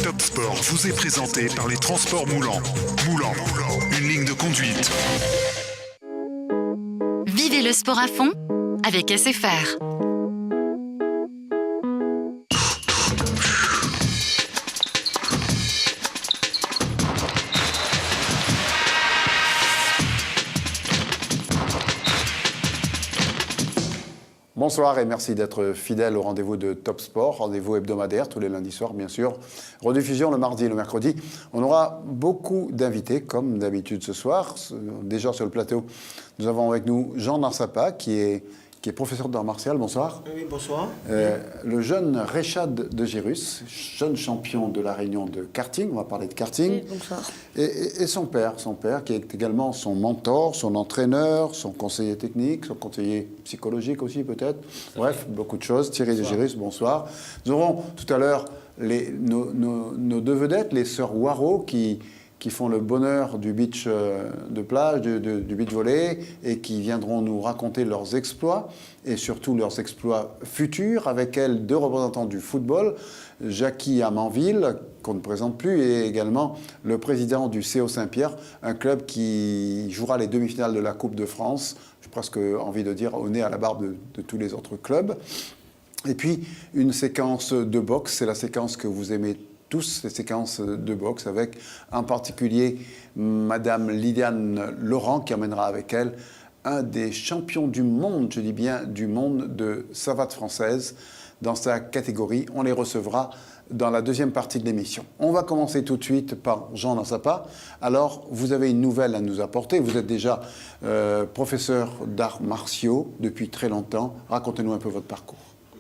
Top Sport vous est présenté par les transports Moulants. Moulants, une ligne de conduite. Vivez le sport à fond avec SFR. Bonsoir et merci d'être fidèle au rendez-vous de Top Sport, rendez-vous hebdomadaire tous les lundis soirs bien sûr, rediffusion le mardi et le mercredi. On aura beaucoup d'invités comme d'habitude ce soir. Déjà sur le plateau, nous avons avec nous Jean Narsapa qui est professeur d'art martial. Bonsoir. Oui, bonsoir. Le jeune Rechad de Girus, jeune champion de la Réunion de karting, on va parler de karting. Oui, bonsoir. Et son père qui est également son mentor, son entraîneur, son conseiller technique, son conseiller psychologique aussi peut-être. Bref, beaucoup de choses. Thierry de Girus, bonsoir. Nous aurons tout à l'heure nos deux vedettes, les sœurs Waro qui font le bonheur du beach de plage, du beach volley, et qui viendront nous raconter leurs exploits, et surtout leurs exploits futurs, avec elles deux représentants du football, Jackie Amanville, qu'on ne présente plus, et également le président du CO Saint-Pierre, un club qui jouera les demi-finales de la Coupe de France, j'ai presque envie de dire au nez à la barbe de tous les autres clubs. Et puis une séquence de boxe, c'est la séquence que vous aimez tous, les séquences de boxe, avec en particulier Madame Lydiane Laurent qui emmènera avec elle un des champions du monde, je dis bien du monde, de savate française dans sa catégorie. On les recevra dans la deuxième partie de l'émission. On va commencer tout de suite par Jean Narsapa. Alors, vous avez une nouvelle à nous apporter. Vous êtes déjà professeur d'arts martiaux depuis très longtemps. Racontez-nous un peu votre parcours.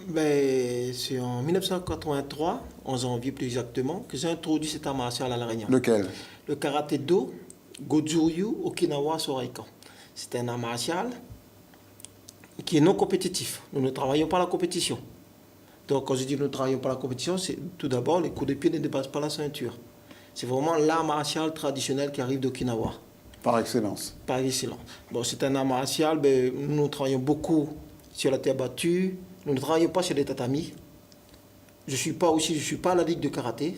Ben, c'est en 1983, en janvier plus exactement, que j'ai introduit cet art martial à La Réunion. Lequel? Le karaté-do, Goju-ryu, Okinawa, Soraikan. C'est un art martial qui est non compétitif. Nous ne travaillons pas la compétition. Donc, quand je dis que nous ne travaillons pas la compétition, c'est tout d'abord, les coups de pied ne dépassent pas la ceinture. C'est vraiment l'art martial traditionnel qui arrive d'Okinawa. Par excellence. Par excellence. Bon, c'est un art martial, ben, nous travaillons beaucoup sur la terre battue. Nous ne travaillons pas sur les tatamis. Je ne suis pas à la Ligue de karaté.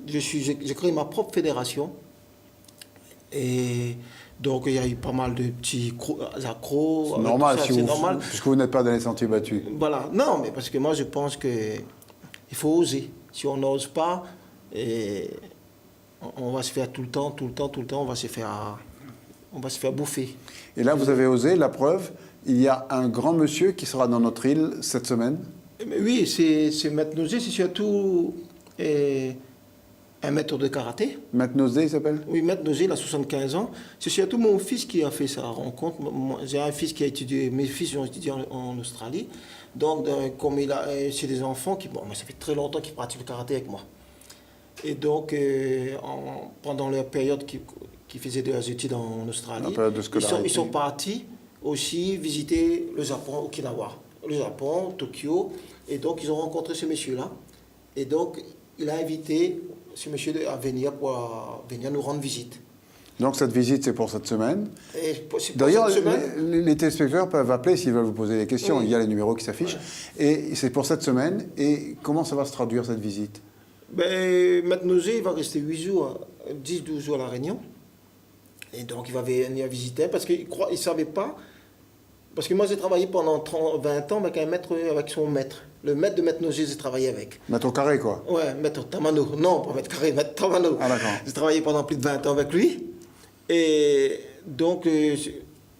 J'ai créé ma propre fédération. Et donc, il y a eu pas mal de petits accros. C'est normal, normal. Puisque vous n'êtes pas dans les sentiers battus. Voilà. Non, mais parce que moi, je pense qu'il faut oser. Si on n'ose pas, on va se faire tout le temps, on va se faire bouffer. Et là, vous avez osé, la preuve. Il y a un grand monsieur qui sera dans notre île cette semaine. Oui, c'est Maître Nosé, c'est surtout un maître de karaté. Maître Nosé, il s'appelle? Oui, Maître Nosé, il a 75 ans. C'est surtout mon fils qui a fait sa rencontre. J'ai un fils qui a étudié, mes fils ont étudié en Australie. Donc, comme c'est des enfants qui, bon, ça fait très longtemps qu'ils pratiquent le karaté avec moi. Et donc, pendant leur période qu'ils faisaient des études en Australie, ils sont partis aussi visiter le Japon, Okinawa, le Japon, Tokyo, et donc ils ont rencontré ce monsieur-là, et donc il a invité ce monsieur à venir nous rendre visite. Donc cette visite, c'est pour cette semaine. D'ailleurs, les téléspectateurs peuvent appeler s'ils veulent vous poser des questions, oui. Il y a les numéros qui s'affichent, ouais. Et c'est pour cette semaine, et comment ça va se traduire cette visite? Maître Nosé, il va rester 10-12 jours à La Réunion, et donc il va venir visiter, parce qu'il ne savait pas. Parce que moi, j'ai travaillé pendant 20 ans avec son maître. Le maître de Maître Nosé, j'ai travaillé avec. Maître au carré, quoi? Ouais, Maître Tamano. Non, pas Maître carré, Maître Tamano. Ah, d'accord. J'ai travaillé pendant plus de 20 ans avec lui. Et donc,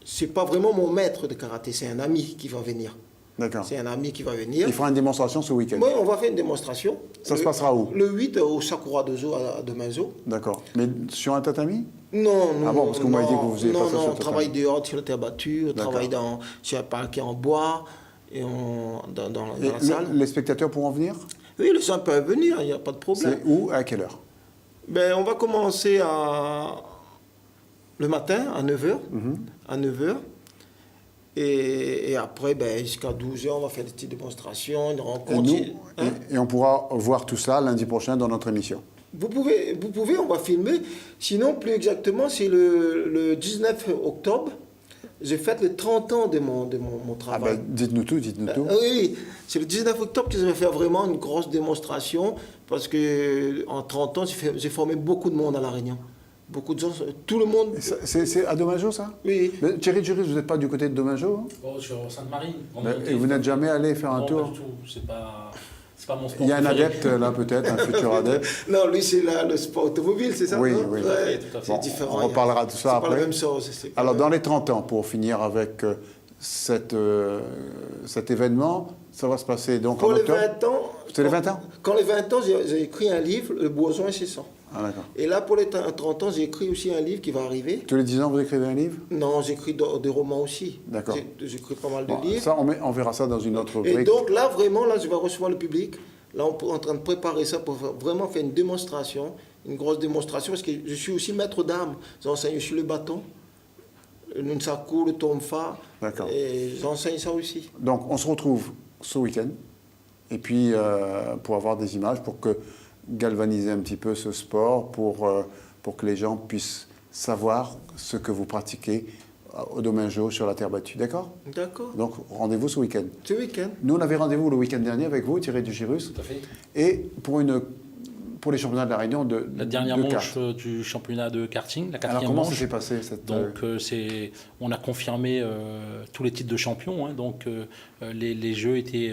c'est pas vraiment mon maître de karaté, c'est un ami qui va venir. D'accord. C'est un ami qui va venir. Il fera une démonstration ce week-end? Oui, on va faire une démonstration. Ça se passera où? Le 8 au Sakura Dojo à Demazo. D'accord. Mais sur un tatami? Non. Ah bon, parce que vous m'avez dit que vous faisiez pas ça sur le tatami. On travaille dehors sur la terre battue, on travaille sur un parquet en bois, et dans la salle. Les spectateurs pourront venir? Oui, les gens peuvent venir, il n'y a pas de problème. C'est où, à quelle heure? On va commencer le matin, à 9h. À 9h. Et après, jusqu'à 12h, on va faire des petites démonstrations, une rencontre. Et on pourra voir tout ça lundi prochain dans notre émission. Vous pouvez, on va filmer. Sinon, plus exactement, c'est le 19 octobre. j'ai fait les 30 ans de mon Ah travail. ben, dites-nous tout, dites-nous tout. Oui, c'est le 19 octobre que je vais faire vraiment une grosse démonstration parce que en 30 ans, j'ai formé beaucoup de monde à La Réunion. Beaucoup de gens, tout le monde. Et ça, c'est à Domageau, ça? Oui. Mais Thierry de Juris, vous n'êtes pas du côté de Domageau, hein? Bon, je suis en Sainte-Marie. Et vous n'êtes jamais allé faire un Non, tour? pas du tout. C'est pas mon sport. Il y a un préféré. adepte là peut-être, un futur adepte. Non, lui, c'est le sport automobile, c'est ça? Oui, non oui. Ouais, Tout à fait. c'est Bon, différent. on reparlera de ça C'est après. pas la même chose. c'est pas Alors la- dans les 30 ans, pour finir avec cet événement, ça va se passer donc Pour en les octobre? 20 ans. C'était les 20 ans? Quand les 20 ans, j'ai écrit un livre, Le Bourgeois incessant. Ah d'accord. Et là, pour les 30 ans, j'ai écrit aussi un livre qui va arriver. Tous les 10 ans, vous écrivez un livre? Non, j'écris des romans aussi. D'accord. J'ai écrit pas mal de Bon, livres. ça, on verra ça dans une autre Et rubrique. donc là, vraiment, là, je vais recevoir le public. Là, on est en train de préparer ça pour vraiment faire une démonstration, une grosse démonstration, parce que je suis aussi maître d'armes. J'enseigne sur le bâton, le nunsaku, le tomfa. D'accord. Et j'enseigne ça aussi. Donc on se retrouve ce week-end, et puis pour avoir des images, pour galvaniser un petit peu ce sport, pour que les gens puissent savoir ce que vous pratiquez au Domageau sur la terre battue. D'accord? D'accord. Donc rendez-vous ce week-end. Ce week-end. Nous, on avait rendez-vous le week-end dernier avec vous, Thierry du Girus, Tout à fait. et pour les championnats de la Réunion de La dernière de manche kart. du championnat de karting, la Alors quatrième comment ça manche. s'est passé cette, Donc on a confirmé tous les titres de champion. Hein. Donc les jeux étaient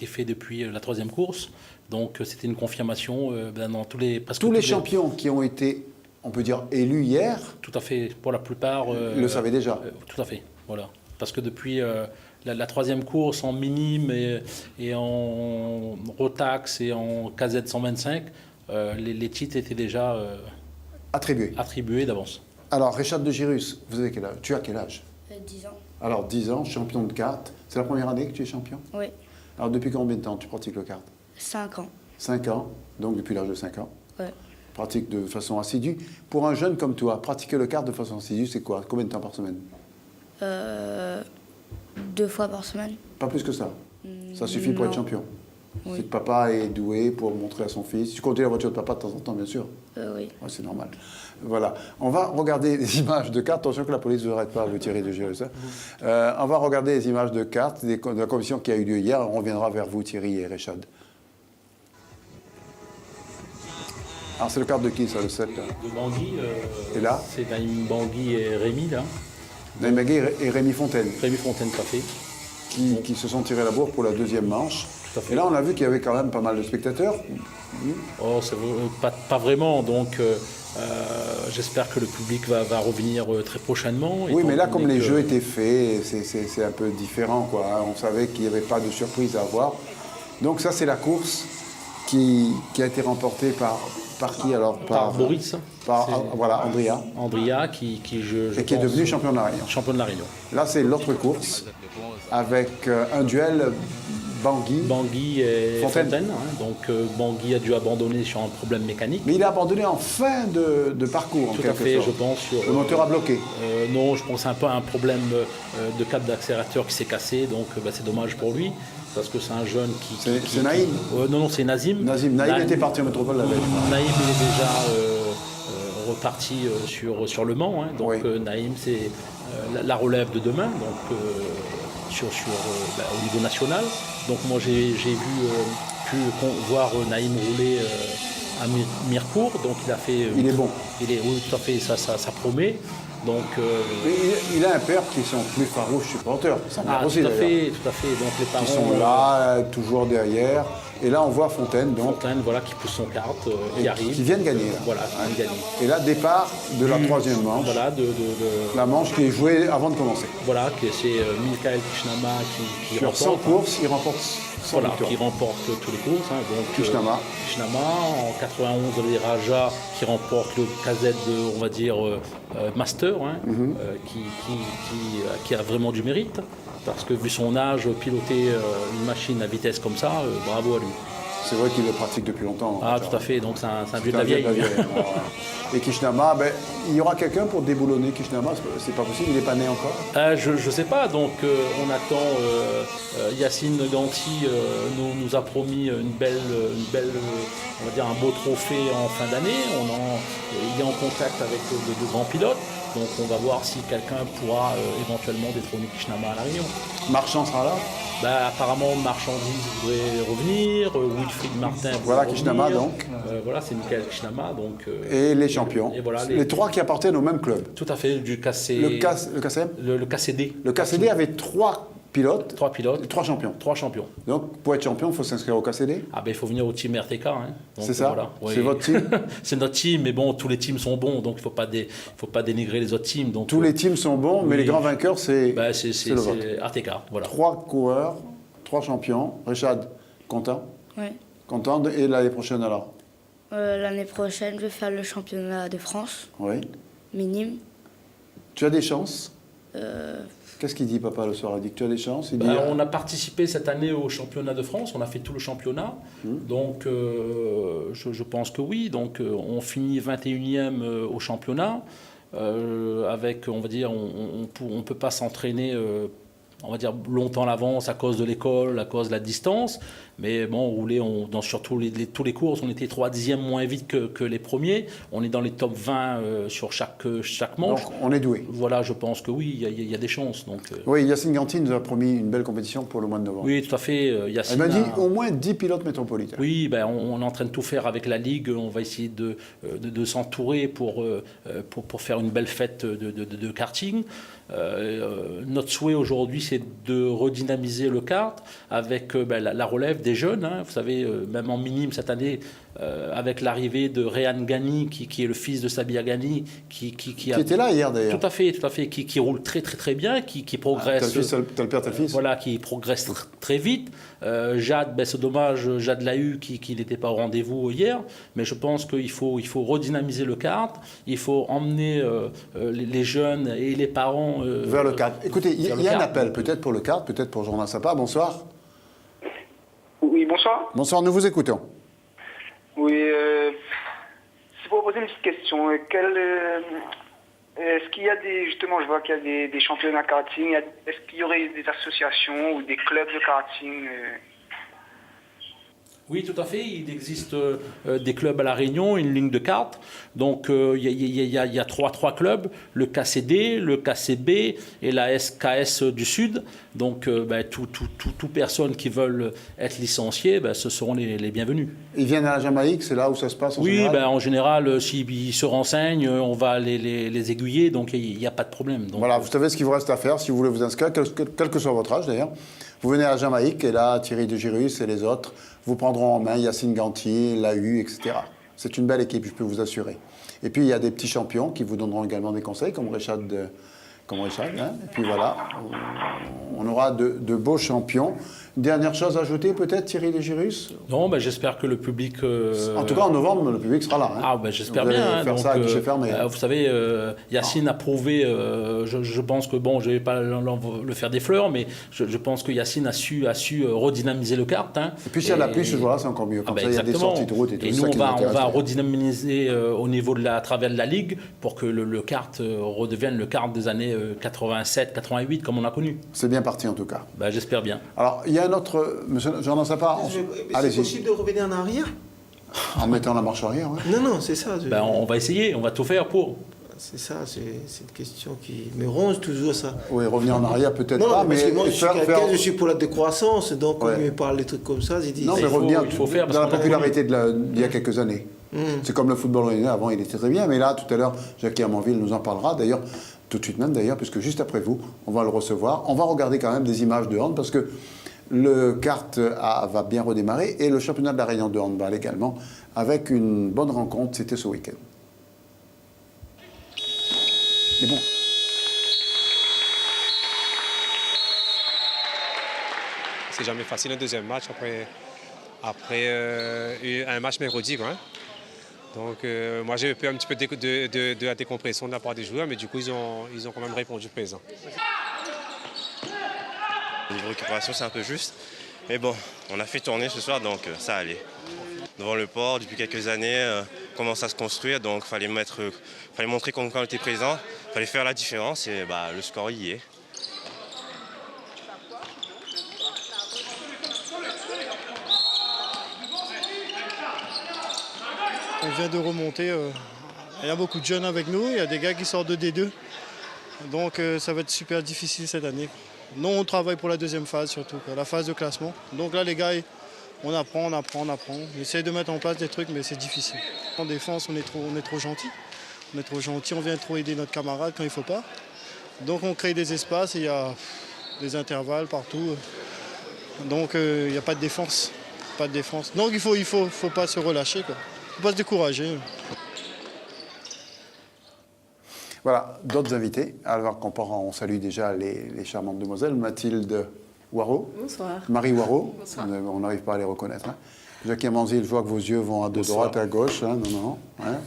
faits depuis la troisième course. Donc c'était une confirmation dans presque tous les champions qui ont été, on peut dire, élus hier, Tout à fait. Pour la plupart. le savaient déjà. Tout à fait. Voilà. Parce que depuis la troisième course en minime et en Rotax et en KZ 125, les titres étaient déjà Attribués. attribués d'avance. Alors, Richard de Girus, vous avez quel âge? Tu as quel âge? 10 ans. Alors, 10 ans, champion de kart. C'est la première année que tu es champion? Oui. Alors, depuis combien de temps tu pratiques le kart? 5 ans. 5 ans, donc depuis l'âge de 5 ans. Ouais. Pratique de façon assidue. Pour un jeune comme toi, pratiquer le kart de façon assidue, c'est quoi? Combien de temps par semaine? 2 fois par semaine. Pas plus que ça. Ça suffit pour non. être champion. Oui. C'est que papa est doué pour montrer à son fils. Tu conduis la voiture de papa de temps en temps, bien sûr. Oui. Ouais, c'est normal. Voilà. On va regarder des images de cartes. Attention que la police ne vous arrête pas à vous tirer de Girus. Hein. On va regarder les images de cartes de la commission qui a eu lieu hier. On reviendra vers vous, Thierry et Rechad. Alors, c'est le kart de qui, ça, le 7 là? De Bangui. Et là? C'est Naïm Bangui et Rémi, là. Naïm Magui et Rémi Fontaine, Rémi Fontaine, tout à fait. qui se sont tirés la bourre pour la deuxième manche. Tout à fait. Et là, on a vu qu'il y avait quand même pas mal de spectateurs. Oh, pas vraiment, donc j'espère que le public va revenir très prochainement. Oui, étant mais là, donné comme les que- jeux étaient faits, c'est un peu différent, quoi. Hein. On savait qu'il n'y avait pas de surprise à avoir. Donc ça, c'est la course qui a été remportée par qui alors? Par Boris. Par, C'est- voilà, Andrea. Andrea, qui je Et qui est pense, devenu champion de la Réunion. champion de la Réunion. Là, c'est l'autre course avec un duel Bangui. Bangui et Fontaine. Fontaine. Hein, donc Bangui a dû abandonner sur un problème mécanique. Mais il a abandonné en fin de parcours, en Tout à quelque fait, sorte. je pense. Sur, Le moteur a bloqué. non, je pense un peu à un problème de câble d'accélérateur qui s'est cassé, donc c'est dommage pour lui, parce que c'est un jeune qui... C'est Naïm? Non, c'est Nazim. Naïm était parti en métropole la veille. Naïm il est déjà reparti sur Le Mans, hein, donc Oui. Naïm c'est la relève de demain, donc au niveau national. Donc moi j'ai pu voir Naïm rouler à Mirecourt, donc il a fait... Il est bon. Oui, tout à fait, ça promet. Donc, Mais il a un père qui sont plus farouches supporters. Sa mère aussi, tout à d'ailleurs. fait. Donc les parents Qui sont là, toujours derrière. Et là, on voit Fontaine, donc, Fontaine, voilà, qui pousse son carte, qui arrive. qui viennent gagner. Là. Voilà, qui vient de gagner. Et là, départ de la troisième manche. Voilà, La manche qui est jouée avant de commencer. voilà, que c'est Mikael Kishnama qui Sur 100 remporte. courses, il remporte 100 Voilà, victoires. qui remporte tous les courses. Hein, donc, Kishnama. Kishnama, en 91, les Raja qui remporte le KZ de, on va dire, Master, hein, Mhm. qui a vraiment du mérite. Parce que vu son âge, piloter une machine à vitesse comme ça, bravo à lui. C'est vrai qu'il le pratique depuis longtemps. Ah, Richard. tout à fait, donc c'est un vieux C'est de la un vieux vieille. Et Kishnama, ben, il y aura quelqu'un pour déboulonner Kishnama, c'est pas possible, il n'est pas né encore. Je ne sais pas, donc on attend. Yacine Ganti nous a promis une belle, on va dire un beau trophée en fin d'année. Il est en contact avec de grands pilotes. Donc on va voir si quelqu'un pourra éventuellement détrôner Kishnama à La Réunion. Marchand sera là. Bah, apparemment, Marchandise voudrait revenir, Wilfried Martin voudrait Voilà revenir. Kishnama, donc. Voilà, c'est Michael Kishnama. Donc, Et les champions. Et voilà, les trois qui appartiennent au même club. Tout à fait, du KC... Le KCM. Le KCD. Le KCD avait 3 pilotes. 3 pilotes. 3 champions. 3 champions. Donc, pour être champion, il faut s'inscrire au KCD. Ah ben, il faut venir au team RTK. Hein. C'est ça Voilà. C'est votre team. C'est notre team, mais bon, tous les teams sont bons, donc il ne faut pas dénigrer les autres teams. Donc, Tous les teams sont bons, mais oui. les grands vainqueurs, c'est le vôtre. RTK. Voilà. 3 coureurs, 3 champions. Richard, content? Oui. Content. Et l'année prochaine alors? L'année prochaine, je vais faire le championnat de France, Oui. minime. Tu as des chances? Euh, Qu'est-ce qu'il dit, papa, le soir? Il dit que tu as des chances? Il dit, On a participé cette année au championnat de France, on a fait tout le championnat, donc je pense que oui. Donc on finit 21e au championnat, avec, on va dire, on peut pas s'entraîner on va dire longtemps à l'avance à cause de l'école, à cause de la distance. Mais bon, on roulait, sur tous les courses, on était 3/10 moins vite que les premiers. On est dans les top 20 sur chaque manche. donc, on est doué. Voilà, je pense que oui, il y a des chances. Donc, Oui, Yacine Ganti nous a promis une belle compétition pour le mois de novembre. oui, tout à fait. Yacine Elle m'a dit au moins 10 pilotes métropolitains. Oui, ben, on est en train de tout faire avec la Ligue. On va essayer de s'entourer pour faire une belle fête de karting. Notre souhait aujourd'hui, c'est de redynamiser le kart avec la relève des jeunes. Hein. Vous savez, même en minime cette année, avec l'arrivée de Réhan Ghani, qui est le fils de Sabia Ghani, qui était là hier d'ailleurs. Tout à fait, qui roule très très très bien, qui progresse. T'as le père, t'as le fils. Voilà, qui progresse très vite. Jade, c'est dommage, Jade l'a eu, qui n'était pas au rendez-vous hier, mais je pense qu'il faut redynamiser le kart, il faut emmener les jeunes et les parents vers le kart. Écoutez, il y a un appel, peut-être pour le kart, peut-être pour Jordan Sapa. Bonsoir. Oui, bonsoir. Bonsoir, nous vous écoutons. Oui, si vous poser une petite question, est-ce qu'il y a justement, je vois qu'il y a des championnats karting, est-ce qu'il y aurait des associations ou des clubs de karting Oui, tout à fait. Il existe des clubs à La Réunion, une ligne de cartes. Donc, il y a trois clubs, le KCD, le KCB et la SKS du Sud. Donc, toute personne qui veulent être licenciée, ce seront les bienvenus. Ils viennent à la Jamaïque, c'est là où ça se passe en général? En général, s'ils se renseignent, on va les aiguiller, donc il n'y a pas de problème. Donc, voilà, vous savez ce qu'il vous reste à faire si vous voulez vous inscrire, quel que soit votre âge d'ailleurs. Vous venez à la Jamaïque et là, Thierry de Girus et les autres vous prendront en main, Yacine Gantier, l'AU, etc. C'est une belle équipe, je peux vous assurer. Et puis, il y a des petits champions qui vous donneront également des conseils, comme Richard. Hein. Et puis voilà, on aura de beaux champions. Une dernière chose à ajouter, peut-être, Thierry de Girus? Non, j'espère que le public... En tout cas, en novembre, le public sera là. Hein. J'espère vous allez bien. faire ça à guichet fermé. Vous savez, Yacine a prouvé, je pense que, je ne vais pas le faire des fleurs, mais je pense que Yacine a su redynamiser le kart. Hein. Et puis, s'il y a de la pluie ce jour-là, c'est encore mieux. Comme ça, il y a des sorties de route et tout. Et nous, on va redynamiser au niveau à travers de la Ligue pour que le kart redevienne le kart des années 87, 88, comme on a connu. C'est bien parti, en tout cas. J'espère bien. Alors, il y a un autre... Monsieur Jordan Sapa, c'est possible de revenir en arrière? En mettant la marche arrière, oui. Non, c'est ça. On va essayer, on va tout faire pour. C'est ça, c'est une question qui me ronge toujours, ça. Oui, revenir en arrière, peut-être pas, parce mais... que moi, je suis pour la décroissance, donc quand il me parle des trucs comme ça, j'ai dit... Non, mais revenir dans la popularité d'il y a quelques années. C'est comme le football réunionnais, avant il était très bien, mais là, tout à l'heure, Jacques Hermanville nous en parlera, d'ailleurs, tout de suite même d'ailleurs, puisque juste après vous, on va le recevoir. On va regarder quand même des images de hand, parce que le kart va bien redémarrer, et le championnat de la Réunion de handball également, avec une bonne rencontre, c'était ce week-end. Mais bon. C'est jamais facile un deuxième match après un match mercredi, quoi. Hein. Donc moi j'ai eu peur un petit peu de la décompression de la part des joueurs, mais du coup ils ont quand même répondu présent. Au niveau récupération c'est un peu juste, mais bon, on a fait tourner ce soir donc ça allait. Devant le port, depuis quelques années, commence à se construire, donc fallait montrer qu'on était présent, fallait faire la différence et le score y est. On vient de remonter Il y a beaucoup de jeunes avec nous, il y a des gars qui sortent de D2. Donc ça va être super difficile cette année. Nous, on travaille pour la deuxième phase surtout, la phase de classement. Donc là, les gars, on apprend. On essaie de mettre en place des trucs, mais c'est difficile. En défense, on est trop gentil. On est trop gentil, on vient trop aider notre camarade quand il ne faut pas. Donc on crée des espaces et il y a des intervalles partout. Donc il n'y a pas de défense. Donc il faut pas se relâcher, quoi. Il ne faut pas se décourager. Voilà, d'autres invités. Alors on salue déjà les charmantes demoiselles. Mathilde Waro. Bonsoir. Marie Waro. Bonsoir. On n'arrive pas à les reconnaître. Hein. Jackie Amanzil, je vois que vos yeux vont de droite à gauche. Hein. Non,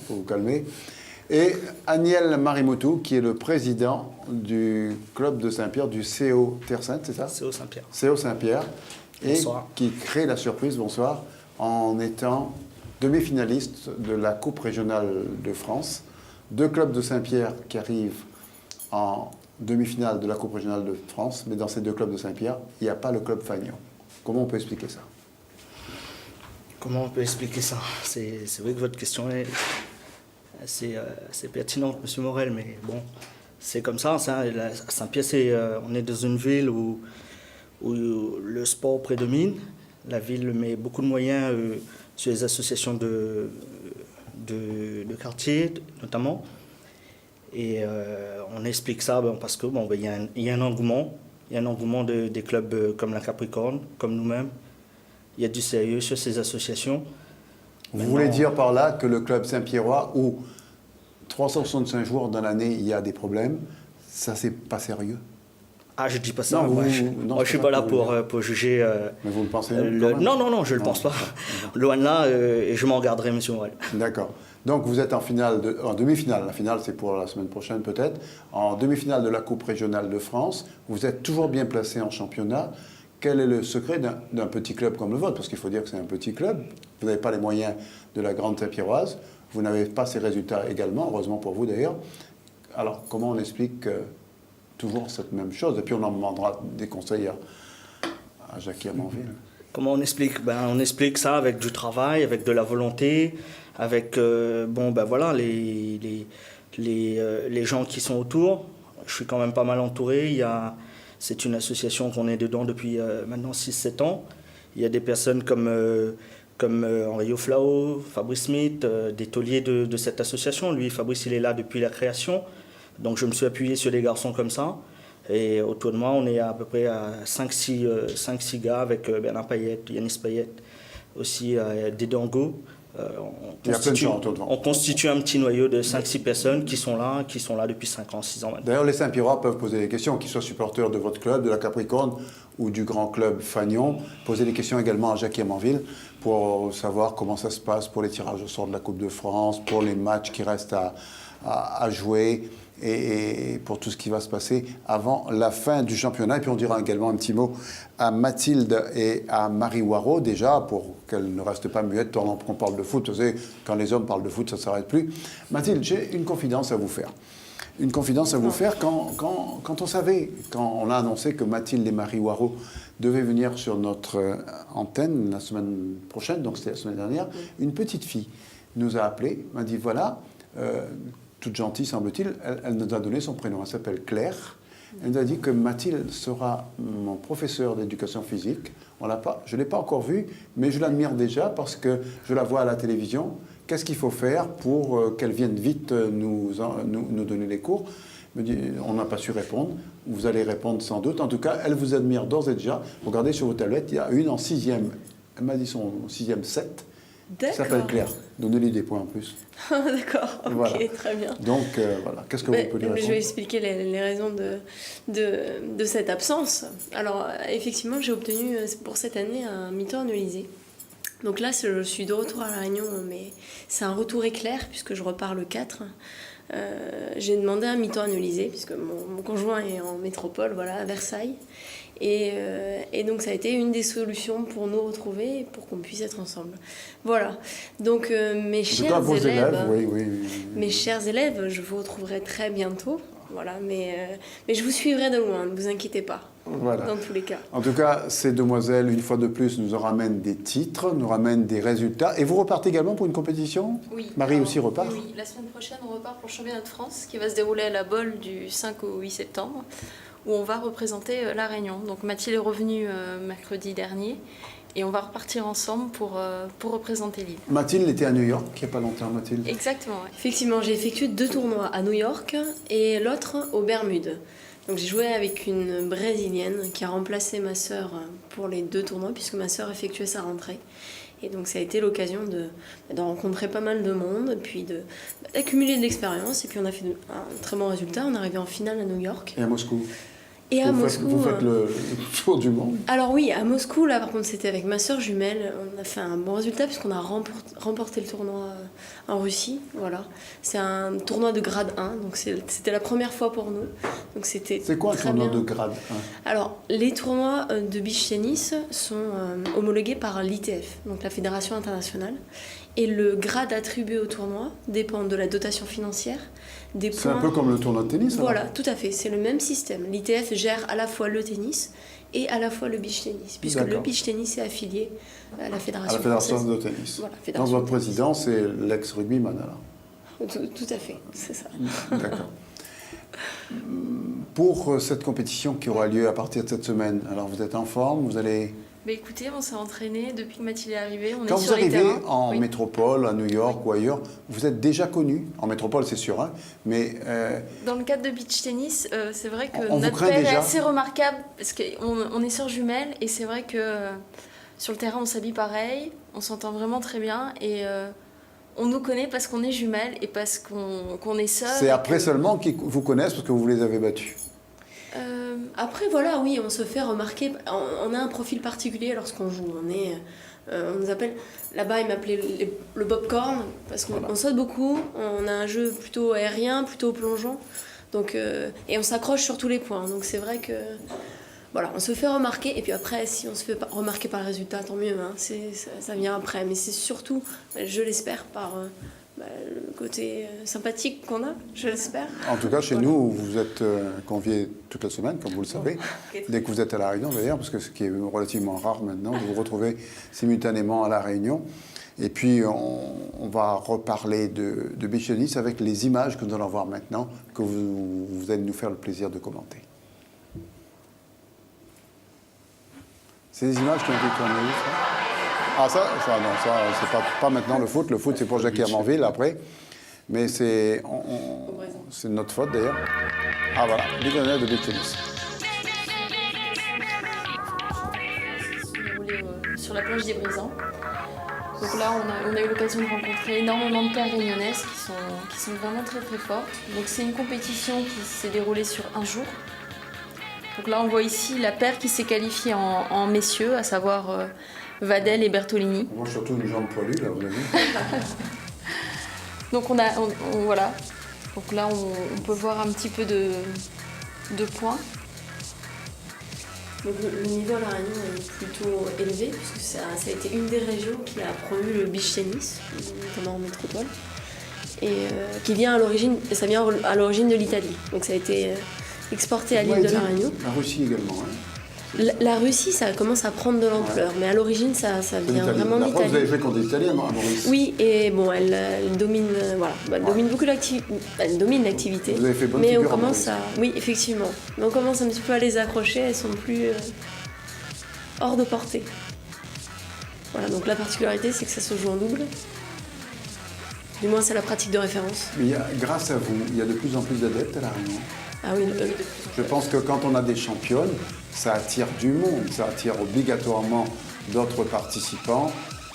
faut vous calmer. Et Aniel Marimotou, qui est le président du club de Saint-Pierre, du CO Terre Sainte, c'est ça? CO Saint-Pierre. CO Saint-Pierre. Et Bonsoir. qui crée la surprise, bonsoir, en étant demi-finaliste de la Coupe régionale de France. 2 clubs de Saint-Pierre qui arrivent en demi-finale de la Coupe régionale de France, mais dans ces 2 clubs de Saint-Pierre, il n'y a pas le club Fagnon. Comment on peut expliquer ça? Comment on peut expliquer ça? C'est vrai que votre question est assez pertinente, M. Morel, mais bon, c'est comme ça. Saint-Pierre, on est dans une ville où le sport prédomine. La ville met beaucoup de moyens sur les associations de quartier, notamment. Et on explique ça parce que il y a un engouement. Il y a un engouement des clubs comme la Capricorne, comme nous-mêmes. Il y a du sérieux sur ces associations. Vous voulez dire par là que le club Saint-Pierrois, où 365 jours dans l'année, il y a des problèmes, ça, c'est pas sérieux? Ah, je dis pas ça. Non, moi, je ne suis pas là pour juger. Mais vous le pensez? Non, je ne le pense pas. Loin de là, et je m'en garderai, M. Morel. D'accord. Donc vous êtes en demi-finale. La finale, c'est pour la semaine prochaine peut-être. En demi-finale de la Coupe régionale de France. Vous êtes toujours bien placé en championnat. Quel est le secret d'un petit club comme le vôtre? Parce qu'il faut dire que c'est un petit club. Vous n'avez pas les moyens de la grande Saint-Pierroise. Vous n'avez pas ces résultats également, heureusement pour vous d'ailleurs. Alors, comment on explique toujours cette même chose? Et puis on en demandera des conseils à Jackie Amanville. Comment on explique? On explique ça avec du travail, avec de la volonté, avec les gens qui sont autour. Je suis quand même pas mal entouré. C'est une association qu'on est dedans depuis maintenant 6-7 ans. Il y a des personnes comme Henri Oflao, Fabrice Smith, des tauliers de cette association. Lui, Fabrice, il est là depuis la création. Donc je me suis appuyé sur des garçons comme ça. Et autour de moi, on est à peu près à 5-6 gars avec Bernard Payet, Yanis Payet, aussi Dédango. On constitue un petit noyau de 5-6 personnes qui sont là depuis 5 ans, 6 ans maintenant. D'ailleurs, les Saint-Pierrois peuvent poser des questions, qu'ils soient supporters de votre club, de la Capricorne ou du grand club Fagnon. Poser des questions également à Jackie Amanville pour savoir comment ça se passe pour les tirages au sort de la Coupe de France, pour les matchs qui restent à jouer et pour tout ce qui va se passer avant la fin du championnat. Et puis on dira également un petit mot à Mathilde et à Marie Waro, déjà, pour qu'elles ne restent pas muettes pendant qu'on parle de foot. Vous savez, quand les hommes parlent de foot, ça ne s'arrête plus. Mathilde, j'ai une confidence à vous faire. Une confidence à vous faire quand on savait, quand on a annoncé que Mathilde et Marie Waro devaient venir sur notre antenne la semaine prochaine, donc c'était la semaine dernière, une petite fille nous a appelé, m'a dit voilà, toute gentille semble-t-il, elle nous a donné son prénom, elle s'appelle Claire. Elle nous a dit que Mathilde sera mon professeur d'éducation physique. Je ne l'ai pas encore vue, mais je l'admire déjà parce que je la vois à la télévision. Qu'est-ce qu'il faut faire pour qu'elle vienne vite nous donner les cours? Elle me dit, on n'a pas su répondre. Vous allez répondre sans doute. En tout cas, elle vous admire d'ores et déjà. Regardez sur vos tablettes, il y a une en 6e. Elle m'a dit son 6e 7. Elle s'appelle Claire. Donnez-lui des points en plus. D'accord, ok, voilà. Très bien. Donc, voilà. Qu'est-ce que vous pouvez dire? Je vais expliquer les raisons de cette absence. Alors, effectivement, j'ai obtenu pour cette année un mi-temps annualisé. Donc là, je suis de retour à La Réunion, mais c'est un retour éclair puisque je repars le 4. J'ai demandé un mi-temps annualisé puisque mon conjoint est en métropole, voilà, à Versailles. Et donc ça a été une des solutions pour nous retrouver et pour qu'on puisse être ensemble. Voilà. Donc mes chers élèves, je vous retrouverai très bientôt. Voilà, mais je vous suivrai de loin, ne vous inquiétez pas. Voilà. dans tous les cas. En tout cas, ces demoiselles, une fois de plus, nous en ramènent des titres, nous ramènent des résultats. Et vous repartez également pour une compétition? Oui. Marie Alors, aussi repart? Oui, la semaine prochaine, on repart pour le championnat de France qui va se dérouler à la Bolle du 5 au 8 septembre, où on va représenter La Réunion. Donc Mathilde est revenue mercredi dernier et on va repartir ensemble pour représenter l'île. Mathilde était à New York il n'y a pas longtemps, Mathilde. Exactement. Ouais. Effectivement, j'ai effectué 2 tournois à New York et l'autre aux Bermudes. Donc j'ai joué avec une Brésilienne qui a remplacé ma sœur pour les 2 tournois puisque ma sœur effectuait sa rentrée. Et donc ça a été l'occasion de rencontrer pas mal de monde, puis d'accumuler de l'expérience. Et puis on a fait un très bon résultat. On est arrivé en finale à New York. Et à Moscou. Et à Moscou. Vous faites le tour du monde. Alors oui, à Moscou, là par contre c'était avec ma sœur jumelle. On a fait un bon résultat puisqu'on a remporté le tournoi en Russie. Voilà. C'est un tournoi de grade 1, donc c'était la première fois pour nous. Donc c'était C'est quoi un très tournoi bien. de grade 1? Alors les tournois de beach tennis sont homologués par l'ITF, donc la Fédération internationale. Et le grade attribué au tournoi dépend de la dotation financière, des points... C'est un peu comme le tournoi de tennis, alors. Voilà, tout à fait, c'est le même système. L'ITF gère à la fois le tennis et à la fois le beach tennis, puisque le D'accord. beach tennis est affilié à la Fédération À la Fédération française. de tennis. Voilà, Donc Fédération votre président, c'est l'ex-rugbyman, alors. Tout à fait, c'est ça. D'accord. Pour cette compétition qui aura lieu à partir de cette semaine, alors vous êtes en forme, vous allez... Mais écoutez, on s'est entraîné depuis que Mathilde est arrivée, on Quand est vous sur les arrivez terrains. en Oui. métropole, à New York ou ailleurs, vous êtes déjà connu. En métropole, c'est sûr, hein, mais Dans le cadre de beach tennis, c'est vrai que On vous notre craint paire est déjà assez remarquable parce qu'on est sœurs jumelles et c'est vrai que sur le terrain on s'habille pareil, on s'entend vraiment très bien et on nous connaît parce qu'on est jumelles et parce qu'on est sœurs. c'est et après que- seulement qu'ils vous connaissent parce que vous les avez battus. Après voilà, oui, on se fait remarquer. On a un profil particulier lorsqu'on joue. On nous appelle, là-bas ils m'appelaient le popcorn parce qu'on saute beaucoup, on a un jeu plutôt aérien, plutôt plongeant. Donc, et on s'accroche sur tous les points. Donc c'est vrai que voilà, on se fait remarquer. Et puis après, si on se fait remarquer par le résultat, tant mieux. Hein, ça vient après. Mais c'est surtout, je l'espère, par le côté sympathique qu'on a, je l'espère. En tout cas, chez nous, vous êtes conviés toute la semaine, comme vous le savez, dès que vous êtes à La Réunion d'ailleurs, parce que ce qui est relativement rare maintenant, de vous retrouver simultanément à La Réunion. Et puis, on va reparler de beach tennis avec les images que nous allons voir maintenant, que vous allez nous faire le plaisir de commenter. C'est des images qui ont été tournées où, ça? Ah, ça non, ça, c'est pas maintenant le foot. Le foot, c'est pour Jackie Armanville, après. Mais c'est notre faute, d'ailleurs. Ah, voilà, bidonnet de beach tennis. Sur la plage des Brisants. Donc là, on a eu l'occasion de rencontrer énormément de paires réunionnaises qui sont vraiment très très fortes. Donc c'est une compétition qui s'est déroulée sur un jour. Donc là, on voit ici la paire qui s'est qualifiée en messieurs, à savoir Vadel et Bertolini. On voit surtout une jambe poilue, là, vous avez vu. Donc voilà. Donc là, on peut voir un petit peu de points. Donc le niveau à La Réunion est plutôt élevé, puisque ça a été une des régions qui a promu le beach tennis, notamment en métropole, et qui vient à l'origine de l'Italie. Donc ça a été exporté à l'île de La Réunion. La Russie également, hein. La Russie, ça commence à prendre de l'ampleur, mais à l'origine, ça vient vraiment Après, d'Italie. vous avez fait contre les Italiens, à Maurice. Oui, et bon, elle domine, elle domine beaucoup elle domine l'activité. Vous avez fait bonne mais on figure à commence Maurice. oui, effectivement, mais on commence un petit peu à les accrocher, elles sont plus hors de portée. Voilà, donc la particularité, c'est que ça se joue en double. Du moins, c'est la pratique de référence. Mais grâce à vous, il y a de plus en plus d'adeptes à La Réunion. Ah oui, Je pense que quand on a des championnes, ça attire du monde, ça attire obligatoirement d'autres participants.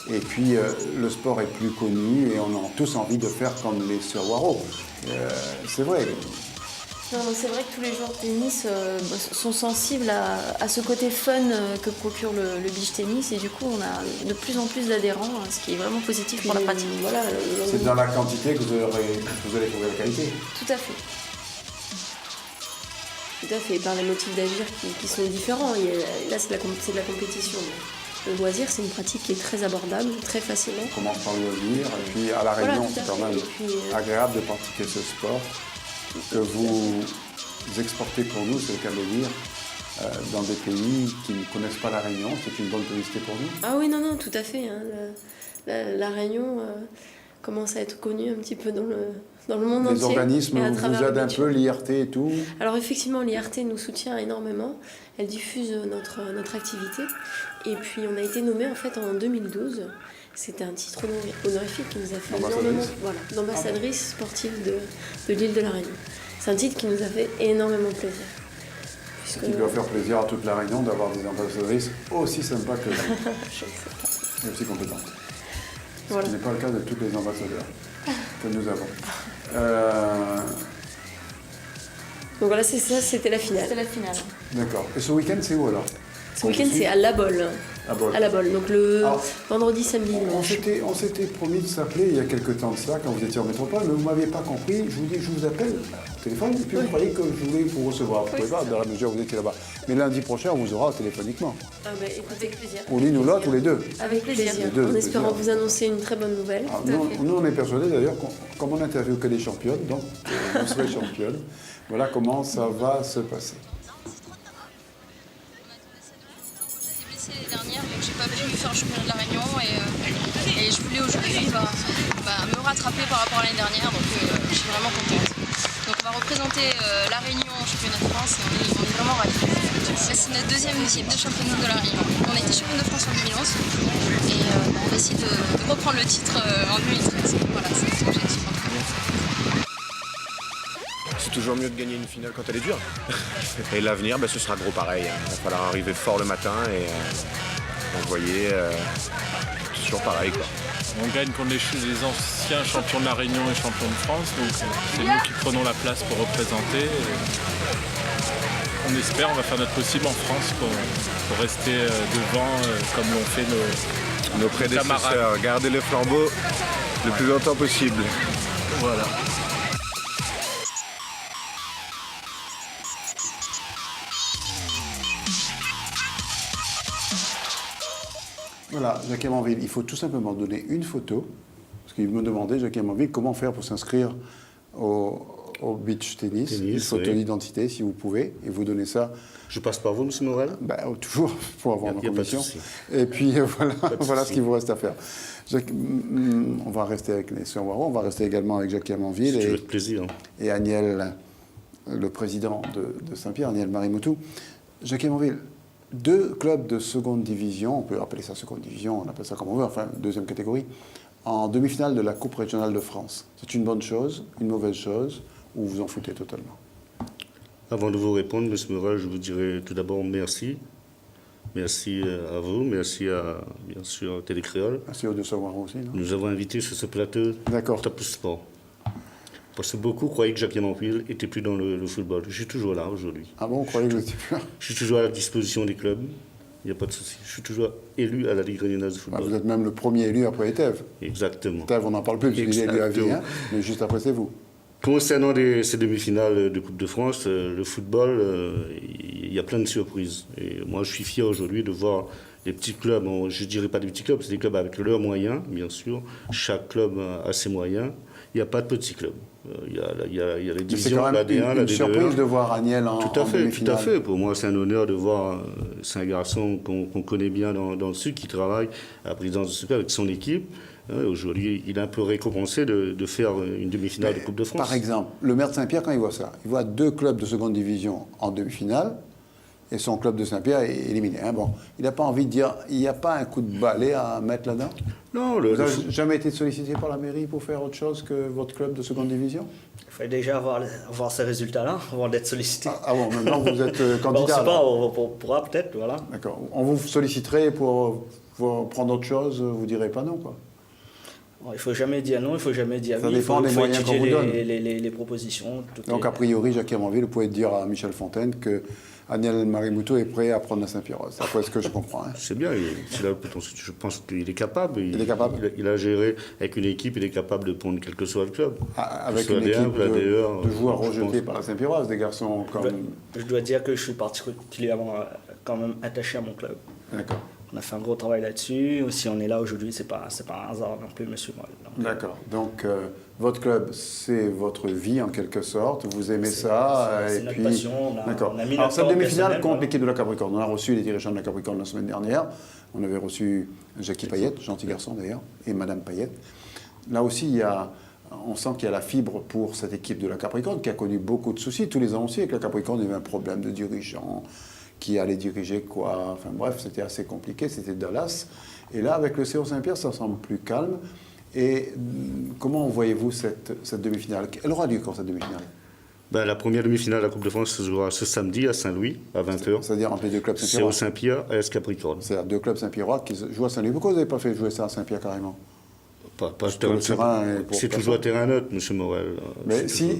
Et puis, le sport est plus connu et on a tous envie de faire comme les sœurs Waro. C'est vrai. Non, c'est vrai que tous les joueurs de tennis sont sensibles à ce côté fun que procure le beach tennis et du coup on a de plus en plus d'adhérents, ce qui est vraiment positif pour la pratique. Voilà, C'est dans la quantité que vous allez trouver la qualité. Tout à fait. Tout à fait, par les motifs d'agir qui sont différents. Là c'est de la compétition. Le loisir, c'est une pratique qui est très abordable, très facilement. On commence par le loisir et puis à La Voilà, Réunion, tout à c'est quand fait. même Et puis, agréable de pratiquer ce sport que vous exportez pour nous, c'est le cas de le dire, dans des pays qui ne connaissent pas la Réunion. C'est une bonne publicité pour nous. Ah oui, non, tout à fait. Hein. La Réunion commence à être connue un petit peu dans le monde entier. Les organismes et à vous travers aident le un beach. peu, l'IRT et tout. Alors effectivement, l'IRT nous soutient énormément. Elle diffuse notre activité. Et puis on a été nommé en fait en 2012. C'était un titre honorifique qui nous a fait énormément, d'ambassadrice sportive de l'île de la Réunion. C'est un titre qui nous a fait énormément plaisir. Puisque... Qui doit faire plaisir à toute la Réunion d'avoir des ambassadrices aussi sympas que vous. Je ne sais pas. Et aussi compétentes. Voilà. Ce n'est pas le cas de tous les ambassadeurs que nous avons. Donc voilà, c'est ça, c'était la finale. C'est la finale. D'accord. Et ce week-end, c'est où alors? Ce week-end, c'est à La Bolle. À La Bolle, donc le vendredi, samedi, dimanche. On s'était promis de s'appeler il y a quelques temps de ça, quand vous étiez en métropole, mais vous ne m'aviez pas compris. Je vous dis que je vous appelle au téléphone, et puis vous croyez que je voulais vous recevoir. Vous ne pouvez pas, dans la mesure où vous étiez là-bas. Mais lundi prochain, on vous aura téléphoniquement. Ah bah, écoutez, avec plaisir. Ou l'une ou l'autre, ou les deux. Avec plaisir. En espérant vous annoncer une très bonne nouvelle. Nous, on est persuadés d'ailleurs, comme on interviewe que des championnes, donc vous serez championne. Voilà comment ça va se passer. L'année dernière, donc j'ai pas pu faire le championnat de la Réunion et je voulais aujourd'hui me rattraper par rapport à l'année dernière, donc je suis vraiment contente. Donc on va représenter la Réunion au championnat de France et on est vraiment ravis. C'est notre deuxième équipe de championnat de la Réunion. On a été champion de France en 2011 et on va essayer de reprendre le titre en 2013. Voilà, c'est notre objectif. C'est toujours mieux de gagner une finale quand elle est dure. Et l'avenir, ce sera gros pareil. Il va falloir arriver fort le matin et envoyer toujours pareil, quoi. On gagne contre les anciens champions de la Réunion et champions de France, donc c'est nous qui prenons la place pour représenter. On espère, on va faire notre possible en France pour rester devant comme l'ont fait nos prédécesseurs. Camarades. Garder le flambeau le plus longtemps possible. Voilà. Voilà, Jacques Emanville, il faut tout simplement donner une photo, parce qu'il me demandait, Jacques Emanville, comment faire pour s'inscrire au beach tennis, une photo d'identité, si vous pouvez, et vous donnez ça. Je passe par vous, M. Morel? Toujours, pour avoir ma commission. Et puis voilà ce qu'il vous reste à faire. Jacques, on va rester avec les Sœurs Waro, on va rester également avec Jacques Emanville avec plaisir. Et Aniel, le président de Saint-Pierre, Aniel Marimoutou. Jacques Emanville, 2 clubs de seconde division, on peut appeler ça seconde division, on appelle ça comme on veut, enfin deuxième catégorie, en demi-finale de la Coupe régionale de France. C'est une bonne chose, une mauvaise chose, ou vous en foutez totalement? Avant de vous répondre, M. Morel, je vous dirais tout d'abord merci. Merci à vous, merci à, bien sûr, Télécréole. Merci aux 2 Sœurs aussi. Non, nous avons invité sur ce plateau Top Sport. Parce que beaucoup croyaient que Jacques Emanville n'était plus dans le football. Je suis toujours là aujourd'hui. Ah bon, vous croyez que je n'étais plus là? Je suis toujours à la disposition des clubs. Il n'y a pas de souci. Je suis toujours élu à la Ligue réunionnaise de football. Vous êtes même le premier élu après Etève. Exactement. Etève, on n'en parle plus, parce qu'il est élu à vie, hein, mais juste après, c'est vous. Concernant ces demi-finales de Coupe de France, le football, il y a plein de surprises. Et moi, je suis fier aujourd'hui de voir les petits clubs. Je ne dirais pas des petits clubs, c'est des clubs avec leurs moyens, bien sûr. Chaque club a ses moyens. Il n'y a pas de petits clubs. Il y a les divisions, la D1, la D2. C'est surprise de voir Aniel en demi-finale. Tout à fait. Pour moi, c'est un honneur de voir. C'est un garçon qu'on connaît bien dans le Sud, qui travaille à la présidence de ce club avec son équipe. Aujourd'hui, il est un peu récompensé de faire une demi-finale de Coupe de France. Par exemple, le maire de Saint-Pierre, quand il voit ça, il voit 2 clubs de seconde division en demi-finale, et son club de Saint-Pierre est éliminé. Hein. Bon, il n'a pas envie de dire, il n'y a pas un coup de balai à mettre là-dedans? Non. Vous n'avez jamais été sollicité par la mairie pour faire autre chose que votre club de seconde division? Il fallait déjà avoir ces résultats-là avant d'être sollicité. Ah bon, maintenant vous êtes candidat? On ne sait pas, on pourra peut-être, voilà. D'accord. On vous solliciterait pour prendre autre chose, vous ne direz pas non, quoi? Bon, il ne faut jamais dire non, il ne faut jamais dire oui. Ça dépend des moyens qu'on vous donne. Les propositions. Donc, a priori, Jacques Emanville, vous pouvez dire à Michel Fontaine que Aniel Marimoutou est prêt à prendre la Saint-Pierre-Rose. C'est après ce que je comprends. Hein. C'est bien, je pense qu'il est capable. Il est capable. Il a géré avec une équipe, il est capable de prendre quel que soit le club. Avec une équipe de joueurs rejetés par la Saint-Pierre-Rose, des garçons comme... Je dois dire que je suis particulièrement quand même attaché à mon club. D'accord. On a fait un gros travail là-dessus. Si on est là aujourd'hui, c'est pas un hasard non plus, monsieur Moll. D'accord. Donc, votre club, c'est votre vie en quelque sorte. Vous aimez ça. C'est notre passion. D'accord. On a mis Alors, notre cette temps demi-finale personnel, contre l'équipe de la Capricorne. On a reçu les dirigeants de la Capricorne la semaine dernière. On avait reçu Jackie Payette, gentil garçon d'ailleurs, et Madame Payette. Là aussi, on sent qu'il y a la fibre pour cette équipe de la Capricorne qui a connu beaucoup de soucis. Tous les ans aussi, avec la Capricorne, il y avait un problème de dirigeants. Qui allait diriger quoi. Enfin bref, c'était assez compliqué, c'était Dallas. Et là, avec le CO Saint-Pierre, ça semble plus calme. Et comment voyez-vous cette demi-finale? Elle aura lieu quand, cette demi-finale? La première demi-finale de la Coupe de France se jouera ce samedi à Saint-Louis, à 20h. C'est-à-dire entre les deux clubs Saint-Pierrois? CO Saint-Pierre, AS Capricorne. C'est-à-dire deux clubs Saint-Pierrois qui jouent à Saint-Louis. Pourquoi vous n'avez pas fait jouer ça à Saint-Pierre carrément? C'est toujours un terrain neutre, M. Morel. Mais si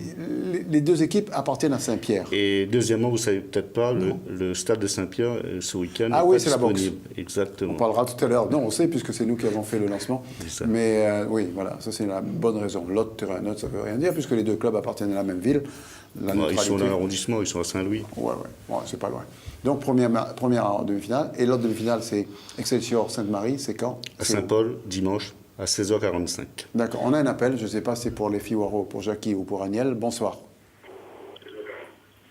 les deux équipes appartiennent à Saint-Pierre. Et deuxièmement, vous ne savez peut-être pas, le stade de Saint-Pierre, ce week-end, ah n'est oui, pas c'est la boxe. Exactement. On parlera tout à l'heure. Non, on sait, puisque c'est nous qui avons fait le lancement. Mais oui, voilà, ça c'est la bonne raison. L'autre terrain neutre, ça ne veut rien dire, puisque les deux clubs appartiennent à la même ville. Ils sont dans l'arrondissement, ils sont à Saint-Louis. Ouais, c'est pas loin. Donc, première demi-finale. Et l'autre demi-finale, c'est Excelsior-Sainte-Marie. C'est quand? À Saint-Paul, dimanche, à 16h45. D'accord. On a un appel. Je ne sais pas si c'est pour les Fiwaro, pour Jackie ou pour Agnel. Bonsoir.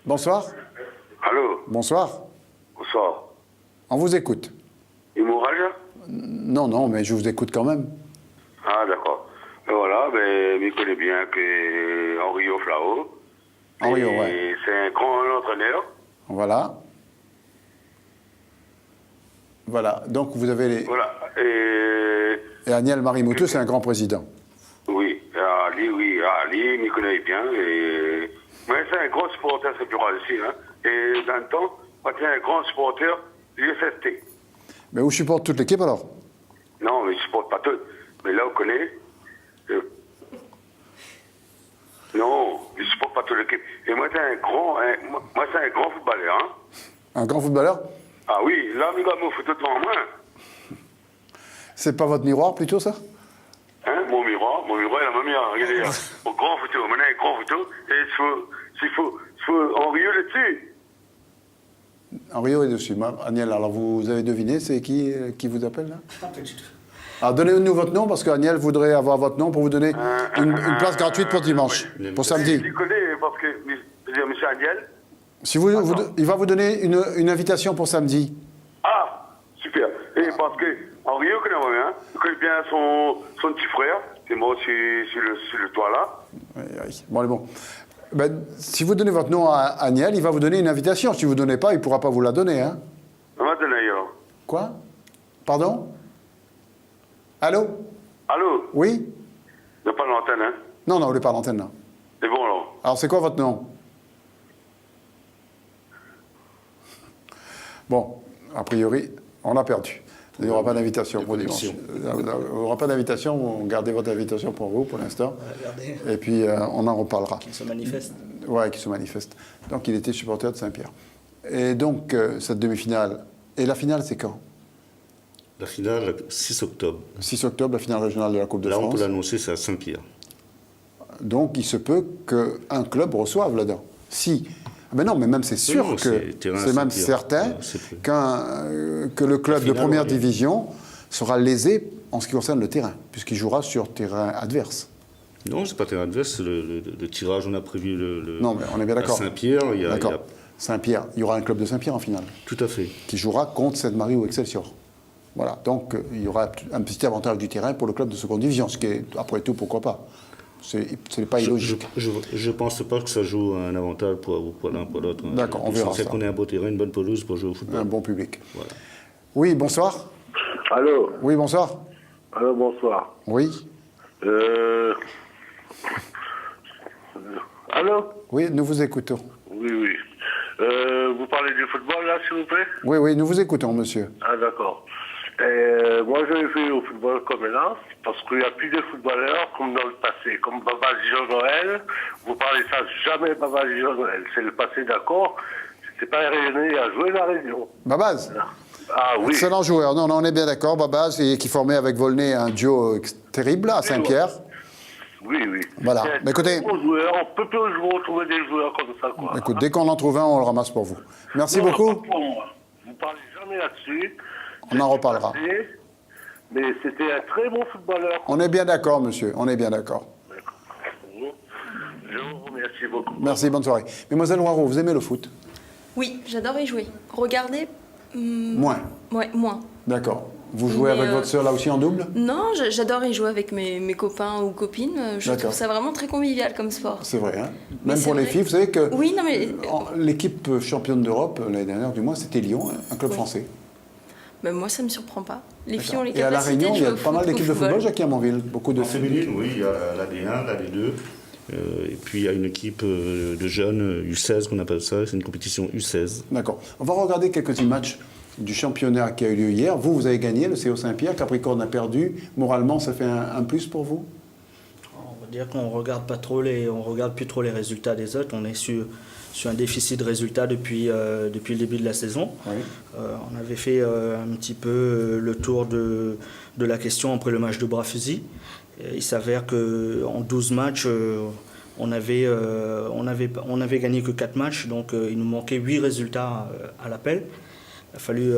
Bonsoir. Allô. Bonsoir. Bonsoir. On vous écoute. Imourage? Non, mais je vous écoute quand même. Ah, d'accord. Voilà, je connais bien que Henrio Flao. Henrio, ouais. C'est un grand entraîneur. Voilà. Voilà. Donc, vous avez les... Voilà. Et Agnel Marimoutou, c'est un grand président. Oui, Ali, il me connaît bien. Mais c'est un grand supporter, c'est plus rare ici. Hein. Et dans le temps, c'est un grand supporter du SST. Mais où supporte toute l'équipe alors? Non, mais je ne supporte pas tout. Mais là, on connaît. Non, je ne supporte pas toute l'équipe. Et moi, c'est un grand footballeur. Hein. Un grand footballeur? Ah oui, là, il va me foutre devant moi. C'est pas votre miroir plutôt, ça? Hein, mon miroir, il a ma miroir. Regardez là. Mon grand photo, maintenant un grand photo. Et il faut Henriot là-dessus. Henriot est dessus. Agnel, alors vous avez deviné, c'est qui vous appelle là? Alors donnez-nous votre nom, parce qu'Agnel voudrait avoir votre nom pour vous donner une place gratuite pour dimanche, pour samedi. Je connais parce que M. Agnel. Il va vous donner une invitation pour samedi. Ah, super. Et parce que Henriot connaît moi bien, il connaît bien son petit frère, c'est moi sur le toit là. Oui. Bon. Ben, si vous donnez votre nom à Agnel, il va vous donner une invitation. Si vous ne donnez pas, il ne pourra pas vous la donner. Hein. On va donner alors. Quoi? Pardon? Allô? Allô? Oui? Il n'y a pas l'antenne, hein? Non, on n'est pas à l'antenne là. C'est bon alors. Alors c'est quoi votre nom? Bon, a priori, on a perdu. Il n'y aura pas d'invitation pour dimanche. Il n'y aura pas d'invitation, gardez votre invitation pour vous pour l'instant. Et puis on en reparlera. Qui se manifeste. Oui, qui se manifeste. Donc il était supporter de Saint-Pierre. Et donc cette demi-finale, et la finale c'est quand? La finale, 6 octobre. 6 octobre, la finale régionale de la Coupe de France. Là, on peut l'annoncer, c'est à Saint-Pierre. Donc il se peut qu'un club reçoive là-dedans. Si. Mais non, mais même c'est sûr que c'est même certain que le club de première division sera lésé en ce qui concerne le terrain, puisqu'il jouera sur terrain adverse. Non, c'est pas terrain adverse, le tirage, on a prévu Non, mais on est bien d'accord. Saint-Pierre, Saint-Pierre, il y aura un club de Saint-Pierre en finale. Tout à fait. Qui jouera contre Sainte-Marie ou Excelsior. Voilà, donc il y aura un petit avantage du terrain pour le club de seconde division, ce qui est, après tout, pourquoi pas. Ce n'est pas illogique. Je ne pense pas que ça joue un avantage pour l'un pour l'autre. D'accord, on verra ça. C'est qu'on ait un beau terrain, une bonne pelouse pour jouer au football. Un bon public. Voilà. Oui, bonsoir. Allô. Oui, bonsoir. Allô, bonsoir. Oui. Allô. Oui, nous vous écoutons. Oui. Vous parlez du football, là, s'il vous plaît? Oui, nous vous écoutons, monsieur. Ah, d'accord. Moi, je fait au football comme là, parce qu'il n'y a plus de footballeurs comme dans le passé. Comme Babazio Noël, vous parlez ça jamais Babazio Noël. C'est le passé, d'accord. C'était pas rayonné à jouer la Réunion. Babaz? Ah oui. Excellent joueur. Non, on est bien d'accord. Babaz, qui formait avec Volney un duo terrible à Saint-Pierre. Oui. Voilà. Mais écoutez, on peut plus retrouver des joueurs comme ça, quoi. Écoute, dès qu'on en trouve un, on le ramasse pour vous. Merci beaucoup. Pas pour moi. Vous parlez jamais là-dessus. On en reparlera. Mais c'était un très bon footballeur. On est bien d'accord, monsieur. On est bien d'accord. Je vous remercie beaucoup. Merci, bonne soirée. Mademoiselle Noirot, vous aimez le foot? Oui, j'adore y jouer. Regardez. Moins. Ouais, moins. D'accord. Vous jouez avec votre sœur là aussi en double? Non, j'adore y jouer avec mes copains ou copines. Je trouve ça vraiment très convivial comme sport. C'est vrai, hein? Même pour les filles, vous savez que oui, non, mais... l'équipe championne d'Europe, l'année dernière du moins, c'était Lyon, un club français. Mais moi, ça ne me surprend pas. Les filles ont les capacités. Et à La Réunion, il y a pas mal d'équipes de football, Jackie Amanville. Beaucoup de féminines, oui, il y a la D1, la D2. Et puis il y a une équipe de jeunes, U16 qu'on appelle ça, c'est une compétition U16. D'accord. On va regarder quelques matchs du championnat qui a eu lieu hier. Vous avez gagné, le CO Saint-Pierre, Capricorne a perdu. Moralement, ça fait un plus pour vous? On va dire qu'on regarde regarde plus trop les résultats des autres. On est sur un déficit de résultats depuis le début de la saison. Oui. On avait fait un petit peu le tour de la question après le match de Bras-Fusil. Il s'avère qu'en 12 matchs, on avait gagné que 4 matchs, donc il nous manquait 8 résultats à l'appel. Il a fallu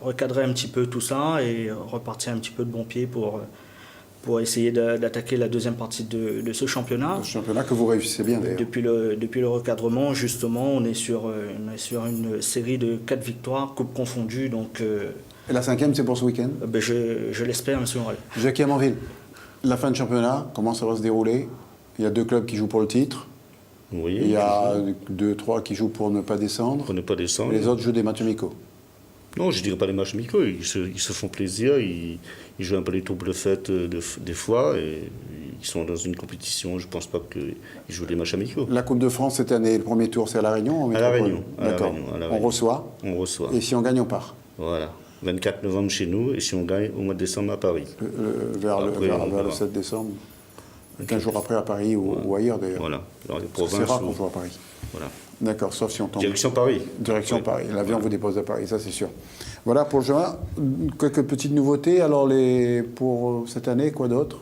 recadrer un petit peu tout ça et repartir un petit peu de bon pied pour essayer d'attaquer la deuxième partie de ce championnat. Le championnat que vous réussissez bien d'ailleurs. Depuis le recadrement, justement, on est sur une série de 4 victoires, coupe confondue. Donc, et la 5e, c'est pour ce week-end? Je l'espère, M. Morel. Jackie Amanville, la fin de championnat, comment ça va se dérouler? Il y a 2 clubs qui jouent pour le titre. Oui, il y a 2, 3 qui jouent pour ne pas descendre. Pour ne pas descendre. Et les autres jouent des matchs amicaux. Non, je ne dirais pas les matchs amicaux. Ils se font plaisir. Ils jouent un peu les doubles fêtes des fois. Et ils sont dans une compétition. Je ne pense pas qu'ils jouent des matchs amicaux. La Coupe de France cette année, le premier tour, c'est à La Réunion? À La Réunion. D'accord. On reçoit? On reçoit. Et si on gagne, on part? Voilà. 24 novembre chez nous. Et si on gagne, au mois de décembre à Paris. Vers le 7 décembre. 15 jours après à Paris ou ailleurs d'ailleurs. Voilà. Dans les provinces. C'est rare qu'on joue à Paris. Voilà. D'accord, sauf si on tombe. Direction Paris. Direction Paris. L'avion vous dépose à Paris, ça c'est sûr. Voilà pour juin. Quelques petites nouveautés. Alors pour cette année, quoi d'autre?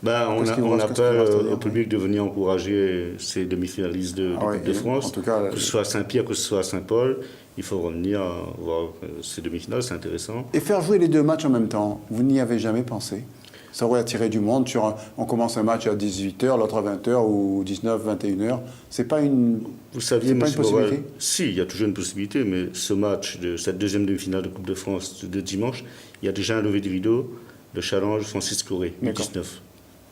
On appelle au public de venir encourager ces demi-finalistes de Coupe de France. En tout cas, que ce soit à Saint-Pierre, que ce soit à Saint-Paul. Il faut revenir voir ces demi-finales, c'est intéressant. Et faire jouer les 2 matchs en même temps, vous n'y avez jamais pensé? Ça aurait attiré du monde. On commence un match à 18h, l'autre à 20h ou 19, 21h. C'est pas une, vous saviez, pas une possibilité? Si, il y a toujours une possibilité, mais ce match, cette deuxième demi-finale de Coupe de France de dimanche, il y a déjà un lever de rideau, le challenge Francis Coré, 19.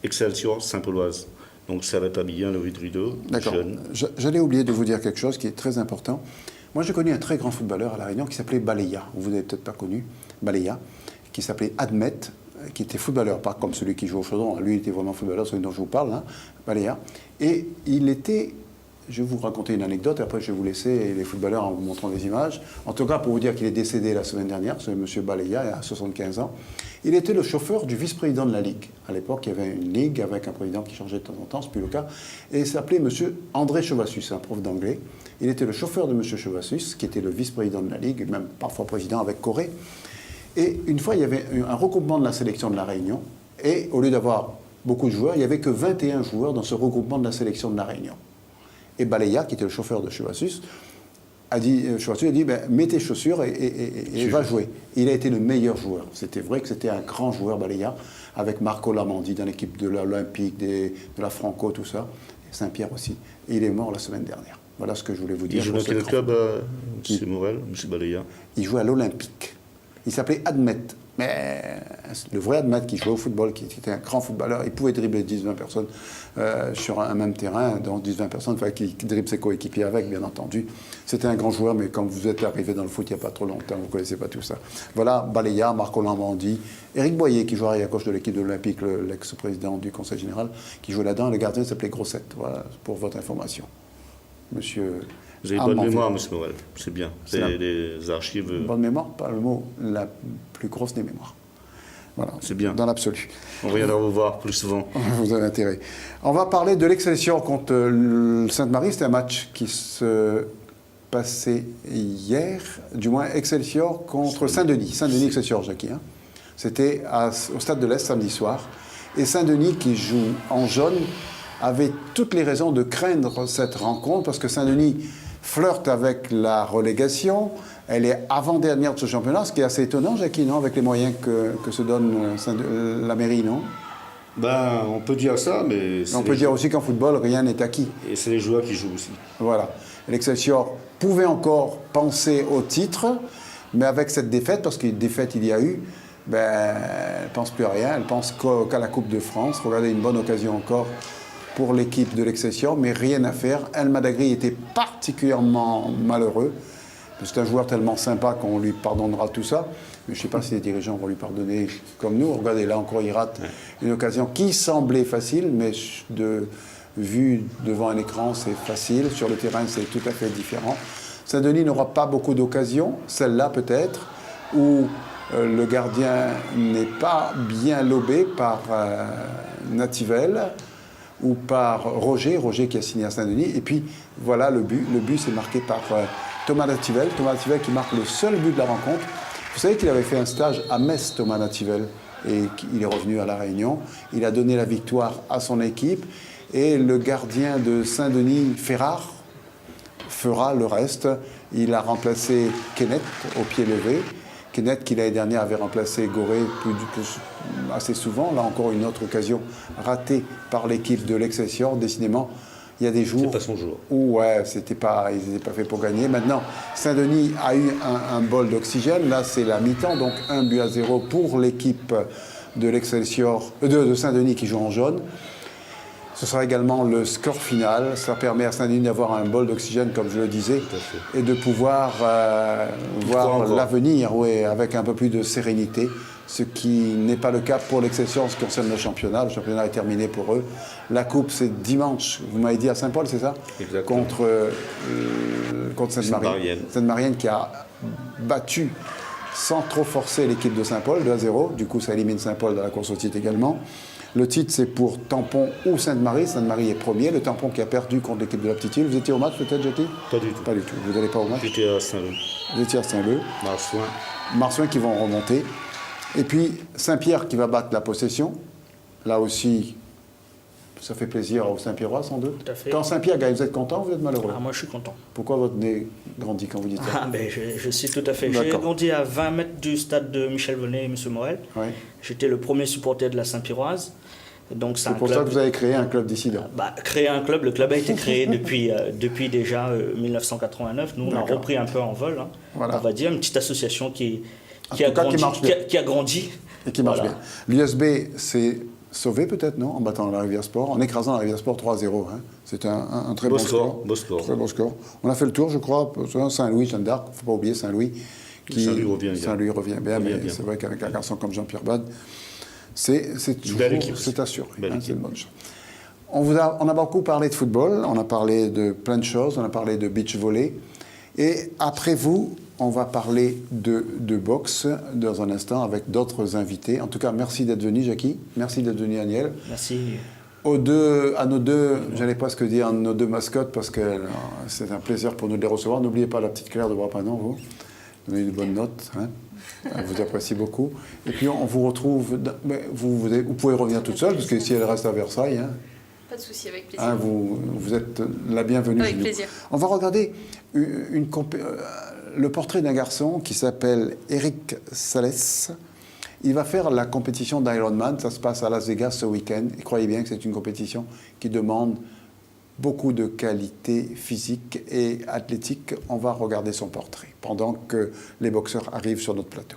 Excelsior Saint-Pauloise. Donc ça va être habillé un lever de rideau. D'accord. J'allais oublier de vous dire quelque chose qui est très important. Moi, j'ai connu un très grand footballeur à La Réunion qui s'appelait Balaya. Vous n'avez peut-être pas connu Balaya, qui s'appelait Admet, qui était footballeur, pas comme celui qui joue au Chaudron. Lui, il était vraiment footballeur, celui dont je vous parle, hein, Balaya. Et il était... Je vais vous raconter une anecdote, et après je vais vous laisser les footballeurs en vous montrant des images. En tout cas, pour vous dire qu'il est décédé la semaine dernière, c'est M. Balaya, il a 75 ans. Il était le chauffeur du vice-président de la Ligue. À l'époque, il y avait une Ligue avec un président qui changeait de temps en temps, c'est plus le cas. Et il s'appelait M. André Chevassus, un prof d'anglais. Il était le chauffeur de M. Chevassus, qui était le vice-président de la Ligue, même parfois président avec Corée. Et une fois, il y avait un regroupement de la sélection de La Réunion. Et au lieu d'avoir beaucoup de joueurs, il n'y avait que 21 joueurs dans ce regroupement de la sélection de La Réunion. Et Balaya, qui était le chauffeur de Chevassus, a dit, mets tes chaussures et va jouer. Il a été le meilleur joueur. C'était vrai que c'était un grand joueur, Balaya, avec Marco Lamandi dans l'équipe de l'Olympique, de la Franco, tout ça, et Saint-Pierre aussi. Et il est mort la semaine dernière. Voilà ce que je voulais vous dire. Il joue dans quel club, M. Morel, M. Balaya? Il jouait à l'Olympique. Il s'appelait Admet. Mais le vrai Admet qui jouait au football, qui était un grand footballeur, il pouvait dribbler 10-20 personnes sur un même terrain. Donc 10-20 personnes, il fallait qu'il dribble ses coéquipiers avec, bien entendu. C'était un grand joueur, mais quand vous êtes arrivé dans le foot il n'y a pas trop longtemps, vous ne connaissez pas tout ça. Voilà, Balaya, Marco Lamandi, Éric Boyer, qui jouait à gauche de l'équipe de l'Olympique, l'ex-président du Conseil général, qui jouait là-dedans. Le gardien s'appelait Grossette. Voilà, pour votre information. Monsieur... Vous avez bonne mémoire, M. Morel, c'est bien. C'est des archives... Bonne mémoire, pas le mot, la plus grosse des mémoires. Voilà, c'est bien. Dans l'absolu. On viendra vous voir plus souvent. Vous avez intérêt. On va parler de l'Excelsior contre le Sainte-Marie. C'était un match qui se passait hier, du moins Excelsior contre Saint-Denis. Saint-Denis-Excelsior, Jackie. Hein. C'était au Stade de l'Est samedi soir. Et Saint-Denis, qui joue en jaune, avait toutes les raisons de craindre cette rencontre parce que Saint-Denis flirte avec la relégation. Elle est avant-dernière de ce championnat, ce qui est assez étonnant, Jackie, non, avec les moyens que se donne la mairie, non? Ben, on peut dire ça, mais... On peut dire aussi qu'en football, rien n'est acquis. Et c'est les joueurs qui jouent aussi. Voilà. L'Excelsior pouvait encore penser au titre, mais avec cette défaite, parce qu'une défaite il y a eu, ben, elle ne pense plus à rien, elle pense qu'à la Coupe de France. Regardez, une bonne occasion encore pour l'équipe de l'Excelsior, mais rien à faire. El Madagri était particulièrement malheureux. C'est un joueur tellement sympa qu'on lui pardonnera tout ça. Mais je ne sais pas si les dirigeants vont lui pardonner comme nous. Regardez, là encore, il rate une occasion qui semblait facile, mais vu devant un écran, c'est facile. Sur le terrain, c'est tout à fait différent. Saint-Denis n'aura pas beaucoup d'occasions, celle-là peut-être, où le gardien n'est pas bien lobé par Nativel ou par Roger qui a signé à Saint-Denis. Et puis, voilà le but. Le but, c'est marqué par Thomas Nativel. Thomas Nativel qui marque le seul but de la rencontre. Vous savez qu'il avait fait un stage à Metz, Thomas Nativel, et qu'il est revenu à La Réunion. Il a donné la victoire à son équipe. Et le gardien de Saint-Denis, Ferrard, fera le reste. Il a remplacé Kenneth au pied levé. Kenneth, qui l'année dernière avait remplacé Goré assez souvent. Là encore, une autre occasion ratée par l'équipe de l'Excelsior. Décidément, il y a des jours où ils n'étaient pas faits pour gagner. Maintenant, Saint-Denis a eu un bol d'oxygène. Là, c'est la mi-temps, donc 1-0 pour l'équipe de l'Excelsior, de Saint-Denis qui joue en jaune. Ce sera également le score final. Ça permet à Saint-Denis d'avoir un bol d'oxygène, comme je le disais, et de pouvoir voir l'avenir avec un peu plus de sérénité, ce qui n'est pas le cas pour l'Excelsior en ce qui concerne le championnat. Le championnat est terminé pour eux. La coupe, c'est dimanche, vous m'avez dit à Saint-Paul, c'est ça? Exactement. Contre Sainte-Marienne. Sainte-Marienne qui a battu sans trop forcer l'équipe de Saint-Paul, 2-0. Du coup, ça élimine Saint-Paul dans la course au titre également. Le titre, c'est pour Tampon ou Sainte-Marie. Sainte-Marie est premier. Le Tampon qui a perdu contre l'équipe de la Petite-Île. Vous étiez au match peut-être, Jackie? Pas du tout. Pas du tout. Vous n'allez pas au match? J'étais à Saint-Leu. Vous étiez à Saint-Leu. Marsouin. Marsouin qui vont remonter. Et puis Saint-Pierre qui va battre la Possession. Là aussi, ça fait plaisir aux Saint-Pierrois sans doute. Tout à fait. Quand Saint-Pierre gagne, vous êtes content ou vous êtes malheureux? Moi, je suis content. Pourquoi votre nez grandit quand vous dites ça? Je suis tout à fait. J'ai grandi à 20 mètres du stade de Michel Venet et M. Morel. Oui. J'étais le premier supporter de la Saint-Pierroise. C'est pour ça que vous avez créé un club dissident. Créer un club, le club a été créé depuis déjà 1989. Nous, on a repris un peu en vol, voilà. On va dire, une petite association qui a grandi. Et qui marche bien. L'USB s'est sauvé peut-être, non? En battant la Rivière Sport, en écrasant la Rivière Sport 3-0. C'est un très bon score. Très bon score. On a fait le tour, je crois, Saint-Louis, Jeanne d'Arc, il ne faut pas oublier Saint-Louis. Saint-Louis revient bien, mais c'est vrai qu'avec un garçon comme Jean-Pierre Bade, c'est assuré. C'est une bonne chose. On a beaucoup parlé de football, on a parlé de plein de choses, on a parlé de beach volley. Et après vous, on va parler de boxe dans un instant avec d'autres invités. En tout cas, merci d'être venu, Jackie. Merci d'être venu, Aniel. Merci. À nos deux, j'allais presque dire nos deux mascottes, parce que c'est un plaisir pour nous de les recevoir. N'oubliez pas la petite Claire de Brapanon, vous. Vous avez une bonne note, hein. Elle vous apprécie beaucoup. Et puis on vous retrouve. Vous pouvez revenir toute seule, parce que si elle reste à Versailles. Hein, pas de souci, avec plaisir. Hein, vous êtes la bienvenue. Avec plaisir. On va regarder le portrait d'un garçon qui s'appelle Eric Salès. Il va faire la compétition d'Ironman. Ça se passe à Las Vegas ce week-end. Et croyez bien que c'est une compétition qui demande beaucoup de qualité physique et athlétique. On va regarder son portrait pendant que les boxeurs arrivent sur notre plateau.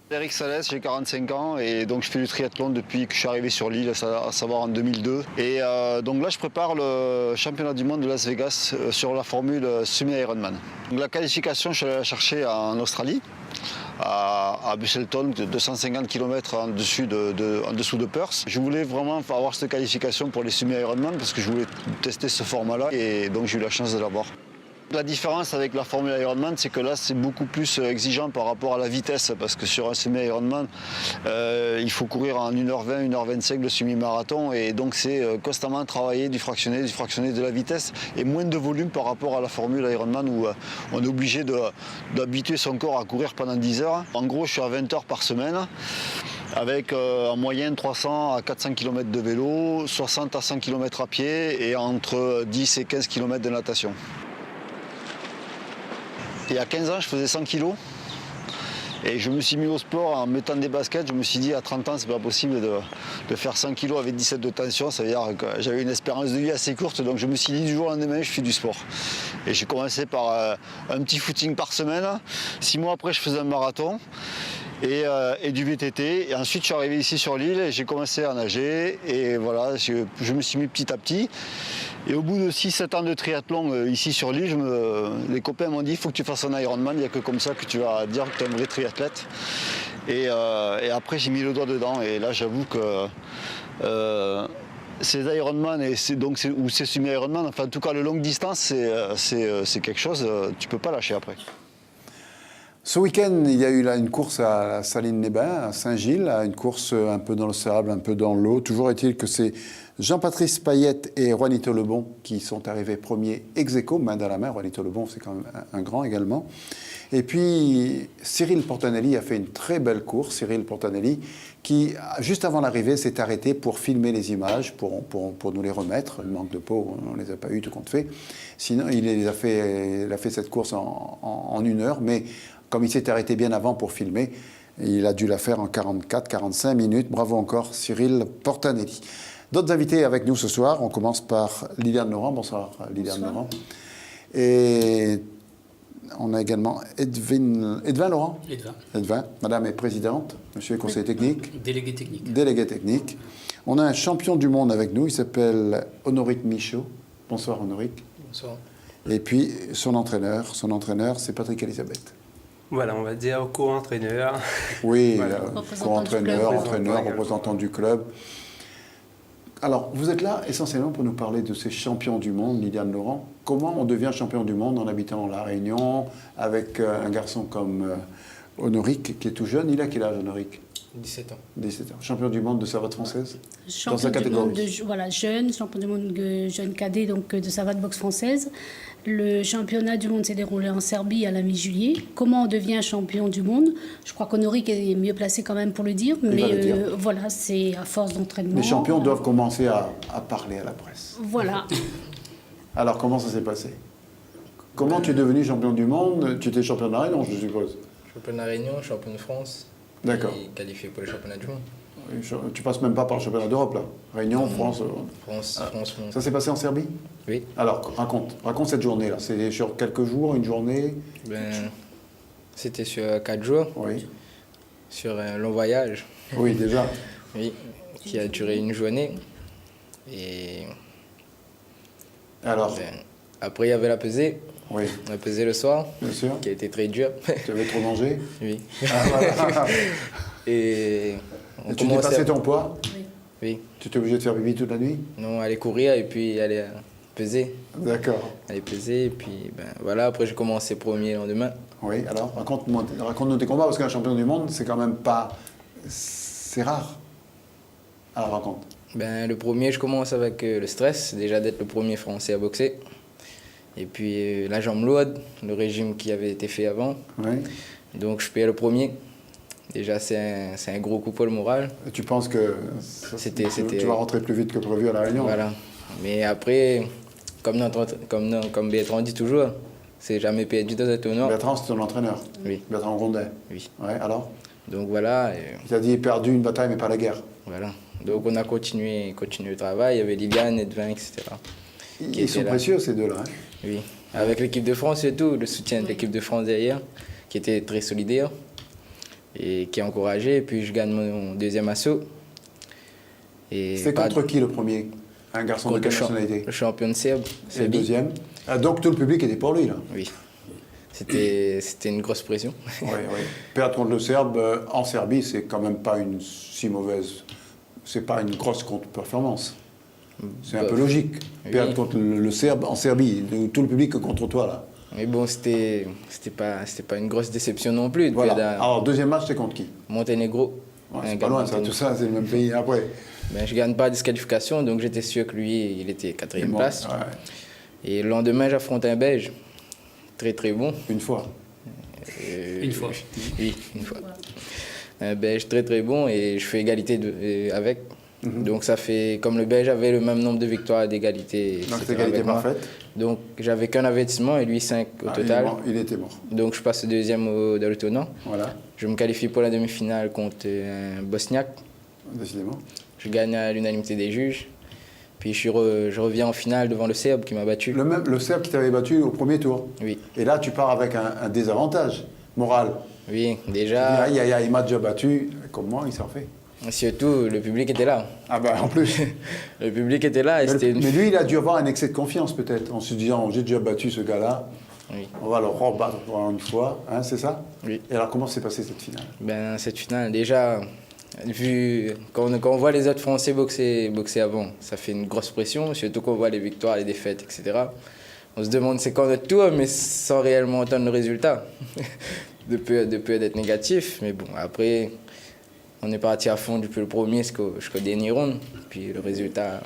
Eric Salès, j'ai 45 ans et donc je fais du triathlon depuis que je suis arrivé sur l'île, à savoir en 2002. Et donc là je prépare le championnat du monde de Las Vegas sur la formule semi-Ironman. Donc la qualification, je suis allé la chercher en Australie, à Busselton, de 250 km en dessous de Perth. Je voulais vraiment avoir cette qualification pour les semi-Ironman parce que je voulais tester ce format-là et donc j'ai eu la chance de l'avoir. La différence avec la Formule Ironman, c'est que là, c'est beaucoup plus exigeant par rapport à la vitesse, parce que sur un semi-Ironman, il faut courir en 1h20, 1h25 le semi-marathon, et donc c'est constamment travailler du fractionné de la vitesse, et moins de volume par rapport à la Formule Ironman, où on est obligé d'habituer son corps à courir pendant 10 heures. En gros, je suis à 20 heures par semaine, avec en moyenne 300 à 400 km de vélo, 60 à 100 km à pied, et entre 10 et 15 km de natation. Et à 15 ans, je faisais 100 kilos. Et je me suis mis au sport en mettant des baskets. Je me suis dit, à 30 ans, c'est pas possible de faire 100 kilos avec 17 de tension. Ça veut dire que j'avais une espérance de vie assez courte. Donc je me suis dit, du jour au lendemain, je fais du sport. Et j'ai commencé par un petit footing par semaine. 6 mois après, je faisais un marathon. Et du VTT. Et ensuite, je suis arrivé ici sur l'île et j'ai commencé à nager. Et voilà, je me suis mis petit à petit. Et au bout de 6-7 ans de triathlon ici sur l'île, les copains m'ont dit il faut que tu fasses un Ironman, il n'y a que comme ça que tu vas dire que tu es un vrai triathlète. Et après, j'ai mis le doigt dedans. Et là, j'avoue que ces Ironman ou ces semi-Ironman, enfin en tout cas le longue distance, c'est quelque chose, tu ne peux pas lâcher après. Ce week-end, il y a eu là une course à Salines-les-Bains, à Saint-Gilles, une course un peu dans le sable, un peu dans l'eau. Toujours est-il que c'est Jean-Patrice Payette et Juanito Lebon qui sont arrivés premiers ex aequo, main dans la main. Juanito Lebon, c'est quand même un grand également. Et puis, Cyril Portanelli a fait une très belle course. Cyril Portanelli, qui, juste avant l'arrivée, s'est arrêté pour filmer les images, pour nous les remettre. Le manque de peau, on ne les a pas eu, tout compte fait. Sinon, il a fait cette course en 1 heure, mais comme il s'est arrêté bien avant pour filmer, il a dû la faire en 44-45 minutes. Bravo encore, Cyril Portanelli. D'autres invités avec nous ce soir. On commence par Liliane Laurent. Bonsoir, Liliane Laurent. Et on a également Edwin Laurent. Edwin. Madame est présidente, monsieur est conseiller technique. Délégué technique. Délégué technique. On a un champion du monde avec nous, il s'appelle Honoric Michaud. Bonsoir, Honoric. Bonsoir. Et puis son entraîneur, c'est Patrick Elisabeth. Voilà, on va dire co-entraîneur. Oui, voilà. Co-entraîneur, entraîneur, représentant du club. Alors, vous êtes là essentiellement pour nous parler de ces champions du monde, Liliane Laurent. Comment on devient champion du monde en habitant La Réunion, avec un garçon comme Honoric, qui est tout jeune. Il a quel âge, Honoric ? 17 ans. 17 ans. Champion du monde de savate française ? Champion dans sa catégorie. du monde voilà, jeune, champion du monde jeune cadet donc, de savate boxe française. Le championnat du monde s'est déroulé en Serbie à la mi-juillet. Comment on devient champion du monde ? Je crois qu'Honoric est mieux placé quand même pour le dire, mais voilà, c'est à force d'entraînement. Les champions doivent commencer à parler à la presse. Voilà. Alors, comment ça s'est passé ? Comment tu es devenu champion du monde ? Tu étais champion de la Réunion, je suppose. Champion de la Réunion, champion de France. D'accord. Et qualifié pour le championnat du monde. Tu passes même pas par le championnat d'Europe, là. Réunion, France. France. Ça s'est passé en Serbie ? Oui. Alors, raconte cette journée-là. C'est sur quelques jours, une journée ? C'était sur 4 jours. Oui. Sur un long voyage. Oui, déjà. Oui, qui a duré une journée. Et alors après, il y avait la pesée. Oui. La pesée le soir. Bien sûr. Qui a été très dure. Tu avais trop mangé ? Oui. Ah, voilà. Et tu dépassais ton poids ? Oui. Tu étais obligé de faire pipi toute la nuit ? Non, aller courir et puis aller peser. D'accord. Aller peser et puis voilà, après j'ai commencé premier le lendemain. Oui, alors raconte-nous tes combats parce qu'un champion du monde, c'est quand même pas... C'est rare. Alors raconte. Le premier, je commence avec le stress, déjà d'être le premier Français à boxer. Et puis la jambe lourde, le régime qui avait été fait avant. Oui. Donc je paye le premier. Déjà, c'est un gros coup pour le moral. Et tu penses que tu vas rentrer plus vite que prévu à La Réunion ? Voilà. Mais après, comme Bertrand dit toujours, c'est jamais perdu dans un tournoi. Bertrand, c'est ton entraîneur ? Oui. Bertrand Rondet ? Oui. Ouais, alors ? Donc voilà. Il t'a dit perdu une bataille, mais pas la guerre. Voilà. Donc on a continué le travail. Il y avait Liliane, Edwin, etc. Ils sont précieux, ces deux-là. Hein ? Oui. Avec l'équipe de France et tout, le soutien de l'équipe de France derrière, qui était très solidaire et qui a encouragé. Et puis je gagne mon deuxième assaut. C'est contre qui le premier ? Un garçon de quelle nationalité ? Le champion de Serbe. Et le deuxième ? Donc tout le public était pour lui, là ? Oui. C'était une grosse pression. Oui. Perdre contre le Serbe en Serbie, c'est quand même pas une si mauvaise... C'est pas une grosse contre-performance. C'est un peu logique. Perdre contre le Serbe en Serbie, tout le public contre toi, là. Mais bon, c'était pas une grosse déception non plus. Voilà. Alors, deuxième match, c'est contre qui ? Monténégro. Ouais, c'est pas loin, ça, tout ça, c'est le même pays après. Je gagne pas de disqualification, donc j'étais sûr que lui, il était 4e place. Ouais. Et le lendemain, j'affronte un Belge. Très, très bon. Une fois ? Une fois. Oui, une fois. Un Belge très, très bon, et je fais égalité avec. Donc ça fait, comme le Belge avait le même nombre de victoires d'égalité. Donc c'est égalité parfaite. Donc j'avais qu'un avertissement et lui 5 au total. Il était mort. Donc je passe deuxième dans le tournant. Voilà. Je me qualifie pour la demi-finale contre un Bosniaque. Décidément. Je gagne à l'unanimité des juges. Puis je reviens en finale devant le Serbe qui m'a battu. Le Serbe qui t'avait battu au premier tour. Oui. Et là, tu pars avec un désavantage moral. Oui, déjà. Aïe, aïe, aïe, il m'a déjà battu. Comment il s'en fait? Surtout, le public était là. Ah ben, en plus. Le public était là. Mais lui, il a dû avoir un excès de confiance, peut-être, en se disant, j'ai déjà battu ce gars-là. Oui. On va le rebattre pour une fois. Hein, c'est ça? Oui. Et alors, comment s'est passée cette finale? Ben, cette finale, déjà, quand on voit les autres Français boxer avant, ça fait une grosse pression, surtout qu'on voit les victoires, les défaites, etc. On se demande c'est quand notre tour, mais sans réellement entendre le résultat. de peur d'être négatif. Mais bon, après, on est parti à fond depuis le premier jusqu'au dernier round. Puis le résultat.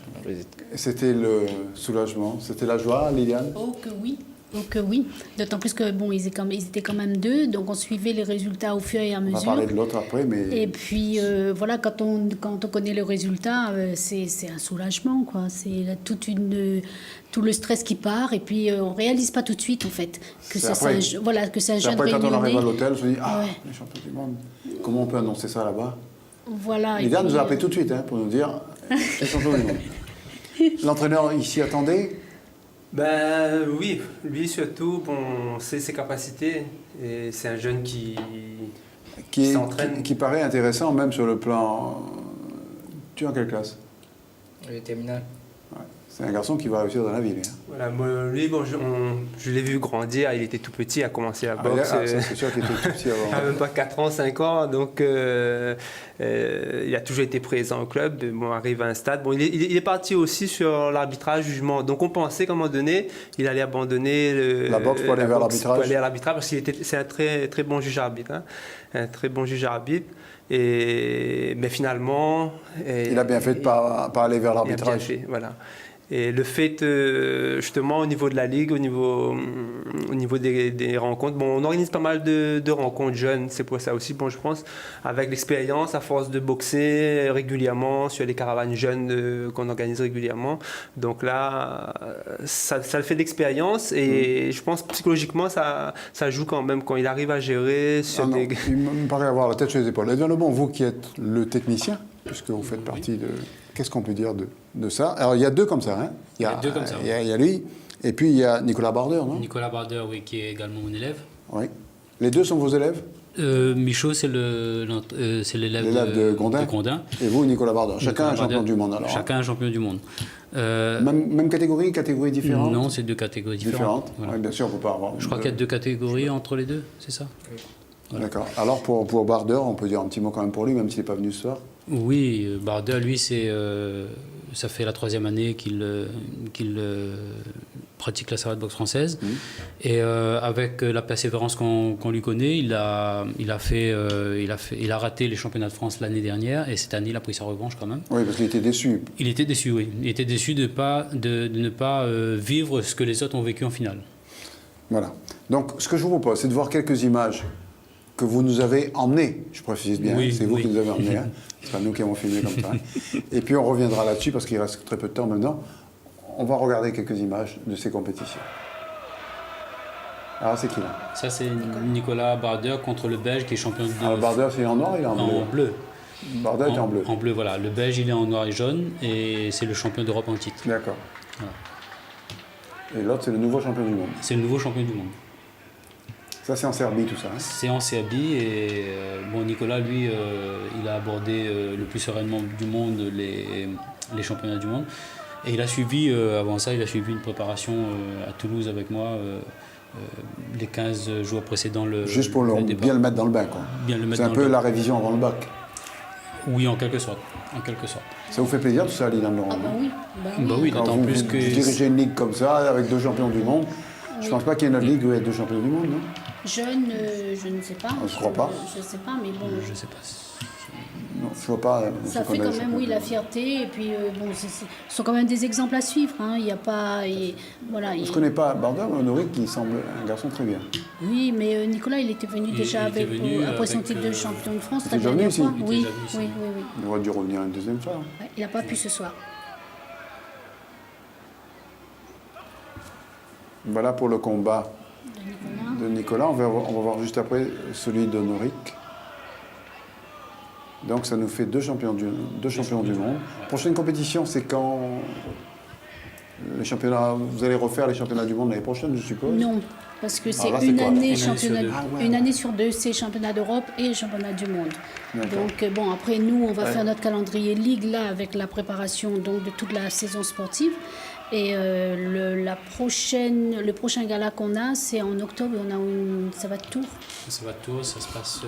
C'était le soulagement, c'était la joie, Liliane? Oh que oui. Donc oui, d'autant plus que bon, ils étaient quand même 2, donc on suivait les résultats au fur et à mesure. On va parler de l'autre après, mais... Et puis voilà, quand on connaît le résultat, c'est un soulagement, quoi. C'est tout le stress qui part, et puis on réalise pas tout de suite, en fait, que c'est un jeune Réunionnais. Après, quand on arrive à l'hôtel, on se dit, les champions du monde, comment on peut annoncer ça là-bas? Voilà. Liliane nous a appelé tout de suite pour nous dire, les champions du monde. L'entraîneur, il s'y attendait? Ben oui, lui surtout, bon, c'est ses capacités, et c'est un jeune qui s'entraîne. Qui paraît intéressant même sur le plan... Tu es en quelle classe? Terminale. Ouais. C'est un garçon qui va réussir dans la vie, lui. Hein. Voilà, moi, lui, bon, je l'ai vu grandir, il était tout petit, il a commencé la boxe. C'est sûr qu'il était tout petit avant. Il n'a même pas 4 ans, 5 ans, donc il a toujours été présent au club. Bon, arrive à un stade. Bon, il est parti aussi sur l'arbitrage, jugement. Donc on pensait qu'à un moment donné, il allait abandonner la boxe pour aller vers l'arbitrage. Pour aller à l'arbitrage, parce c'est un très, très bon juge arbitre. Hein, un très bon juge arbitre. Mais finalement... il a bien fait de ne pas aller vers l'arbitrage. Il a bien fait, voilà. Et le fait, justement, au niveau de la Ligue, au niveau des rencontres, bon, on organise pas mal de rencontres jeunes, c'est pour ça aussi, bon, je pense, avec l'expérience, à force de boxer régulièrement sur les caravanes jeunes qu'on organise régulièrement. Donc là, ça le fait d'expérience, et je pense psychologiquement, ça joue quand même, quand il arrive à gérer sur des... Il me paraît avoir la tête sur les épaules. Edouard Lebon, vous qui êtes le technicien, puisque vous faites partie de... Qu'est-ce qu'on peut dire de ça? Alors, il y a 2 comme ça, hein? Il y a lui, et puis il y a Nicolas Barder, non? Nicolas Barder, oui, qui est également mon élève. Oui. Les 2 sont vos élèves? Michaud, c'est l'élève de Grondin. Et vous, Nicolas Barder. Chacun un champion du monde, alors? Chacun un champion du monde. Même catégorie différente? Non, c'est 2 catégories différentes. Voilà. Oui, bien sûr, on ne peut pas avoir... Je crois qu'il y a 2 catégories entre les 2, c'est ça? Voilà. D'accord. Alors, pour Barder, on peut dire un petit mot quand même pour lui, même s'il n'est pas venu ce soir? Oui, Barder, lui, ça fait la 3e année qu'il pratique la savate boxe française. Et avec la persévérance qu'on lui connaît, il a raté les championnats de France l'année dernière, et cette année, il a pris sa revanche quand même. Oui, parce qu'il était déçu. Il était déçu, oui. Il était déçu de ne pas vivre ce que les autres ont vécu en finale. Voilà. Donc, ce que je vous propose, c'est de voir quelques images que vous nous avez emmenées, je précise bien, c'est vous qui nous avez emmenées, hein. Ce sera nous qui avons filmé comme ça. Et puis on reviendra là-dessus parce qu'il reste très peu de temps maintenant. On va regarder quelques images de ces compétitions. Alors c'est qui là? Ça c'est Nicolas Barder contre le Belge qui est champion de... Alors Barder c'est en noir, il est en bleu? En bleu. Barder est en bleu? En bleu, voilà. Le Belge il est en noir et jaune, et c'est le champion d'Europe en titre. D'accord. Voilà. Et l'autre c'est le nouveau champion du monde? C'est le nouveau champion du monde. Ça, c'est en Serbie, tout ça, hein? C'est en Serbie, et Nicolas, lui, il a abordé le plus sereinement du monde les championnats du monde. Et il a suivi, avant ça, une préparation à Toulouse avec moi, les 15 jours précédents. Juste pour bien le mettre dans le bain, quoi. C'est un peu la révision avant le bac. Oui, en quelque sorte. Ça vous fait plaisir, tout ça, Liliane Laurent? Bah oui, d'autant plus que... Vous dirigez une ligue comme ça, avec 2 champions du monde. Je ne pense pas qu'il y ait une autre ligue où il y a 2 champions du monde, non? Jeune, je ne sais pas. Je ne crois pas. Je ne sais pas, mais bon. Je ne sais pas. Non, Je vois pas. Ça fait quand même, oui, la fierté. Et puis, bon, ce sont quand même des exemples à suivre. Hein. Il n'y a pas. Voilà, Je ne connais pas Bardin, mais Honoric, qui semble un garçon très bien. Oui, mais Nicolas, il était venu déjà après son titre de champion de France. Il était venu aussi. Oui. Il aurait dû revenir une deuxième fois. Ouais, il n'a pas pu ce soir. Voilà pour le combat de Nicolas. On va voir juste après celui d'Honoric. Donc ça nous fait deux champions du monde. Prochaine compétition, c'est quand les championnats, vous allez refaire les championnats du monde l'année prochaine, je suppose? Non, parce que c'est une année sur deux, c'est championnat d'Europe et championnat du monde. Donc bon, après nous, on va faire notre calendrier ligue là avec la préparation donc de toute la saison sportive. Et le prochain gala qu'on a, c'est en octobre. On a une Savate Tour. Ça se passe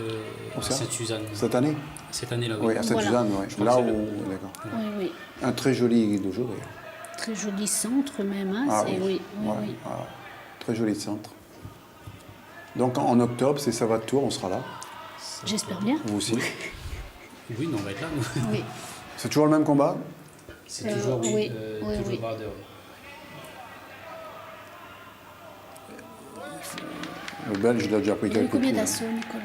à Sainte-Suzanne. Cette année? Cette année-là, oui. Oui, à Sainte-Suzanne, oui. Là où... D'accord. Oui. Un très joli dojo, d'ailleurs. Très joli centre même. Hein, oui. Voilà. Très joli centre. Donc en octobre, c'est Savate Tour, on sera là. J'espère bien. Vous aussi? Oui, on va être là. Oui. C'est toujours le même combat? C'est toujours, toujours Barder. Le Belge, il a déjà pris quelques coups. Combien d'assauts, Nicolas?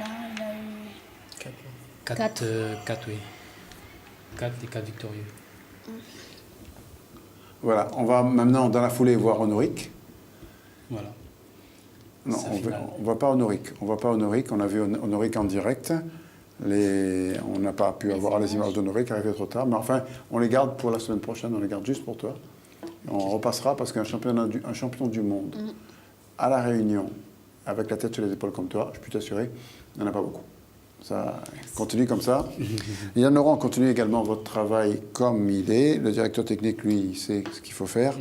Il a eu 4, oui. 4 et 4 victorieux. Voilà, on va maintenant dans la foulée voir Honoric. Voilà. Non, on ne va pas Honoric. On a vu Honoric en direct. On n'a pas pu avoir les images d'Honoric, arrivé trop tard. Mais enfin, on les garde pour la semaine prochaine, on les garde juste pour toi. On repassera parce qu'un champion du monde à La Réunion, avec la tête sur les épaules comme toi, je peux t'assurer, il n'y en a pas beaucoup. Ça continue comme ça. Yann Laurent, continue également votre travail comme il est. Le directeur technique, lui, il sait ce qu'il faut faire.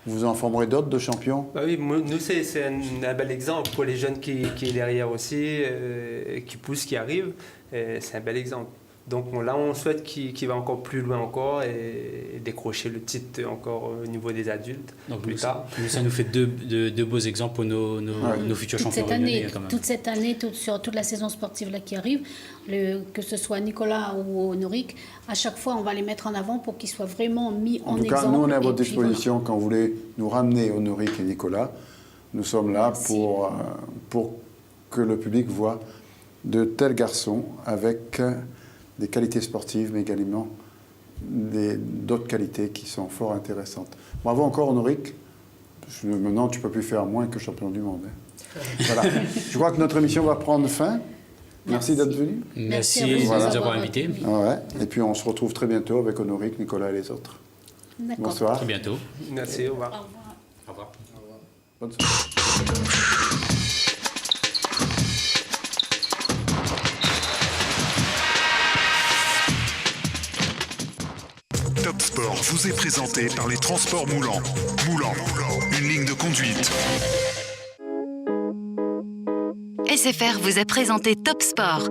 Vous en formerez d'autres de champions? Oui, nous, c'est un bel exemple pour les jeunes qui est derrière aussi, qui poussent, qui arrivent. C'est un bel exemple. Donc là, on souhaite qu'il va encore plus loin encore et décrocher le titre encore au niveau des adultes. Donc plus tard. Ça nous fait deux beaux exemples pour nos futurs champions réunionnais. Toute cette année, sur toute la saison sportive là qui arrive, que ce soit Nicolas ou Honoric, à chaque fois, on va les mettre en avant pour qu'ils soient vraiment mis en exemple. En tout cas, nous, on est à votre disposition quand vous voulez nous ramener Honoric et Nicolas. Nous sommes là pour que le public voit de tels garçons avec des qualités sportives, mais également d'autres qualités qui sont fort intéressantes. Bravo encore, Honoric. Maintenant, tu ne peux plus faire moins que champion du monde. Hein. Voilà. Je crois que notre émission va prendre fin. Merci d'être venu. Merci de nous avoir invités. Ouais. Et puis, on se retrouve très bientôt avec Honoric, Nicolas et les autres. Bonsoir. Très bientôt. Merci, au revoir. Au revoir. Bonne soirée. Top Sport vous est présenté par les transports Moulan. Moulan, une ligne de conduite. SFR vous a présenté Top Sport.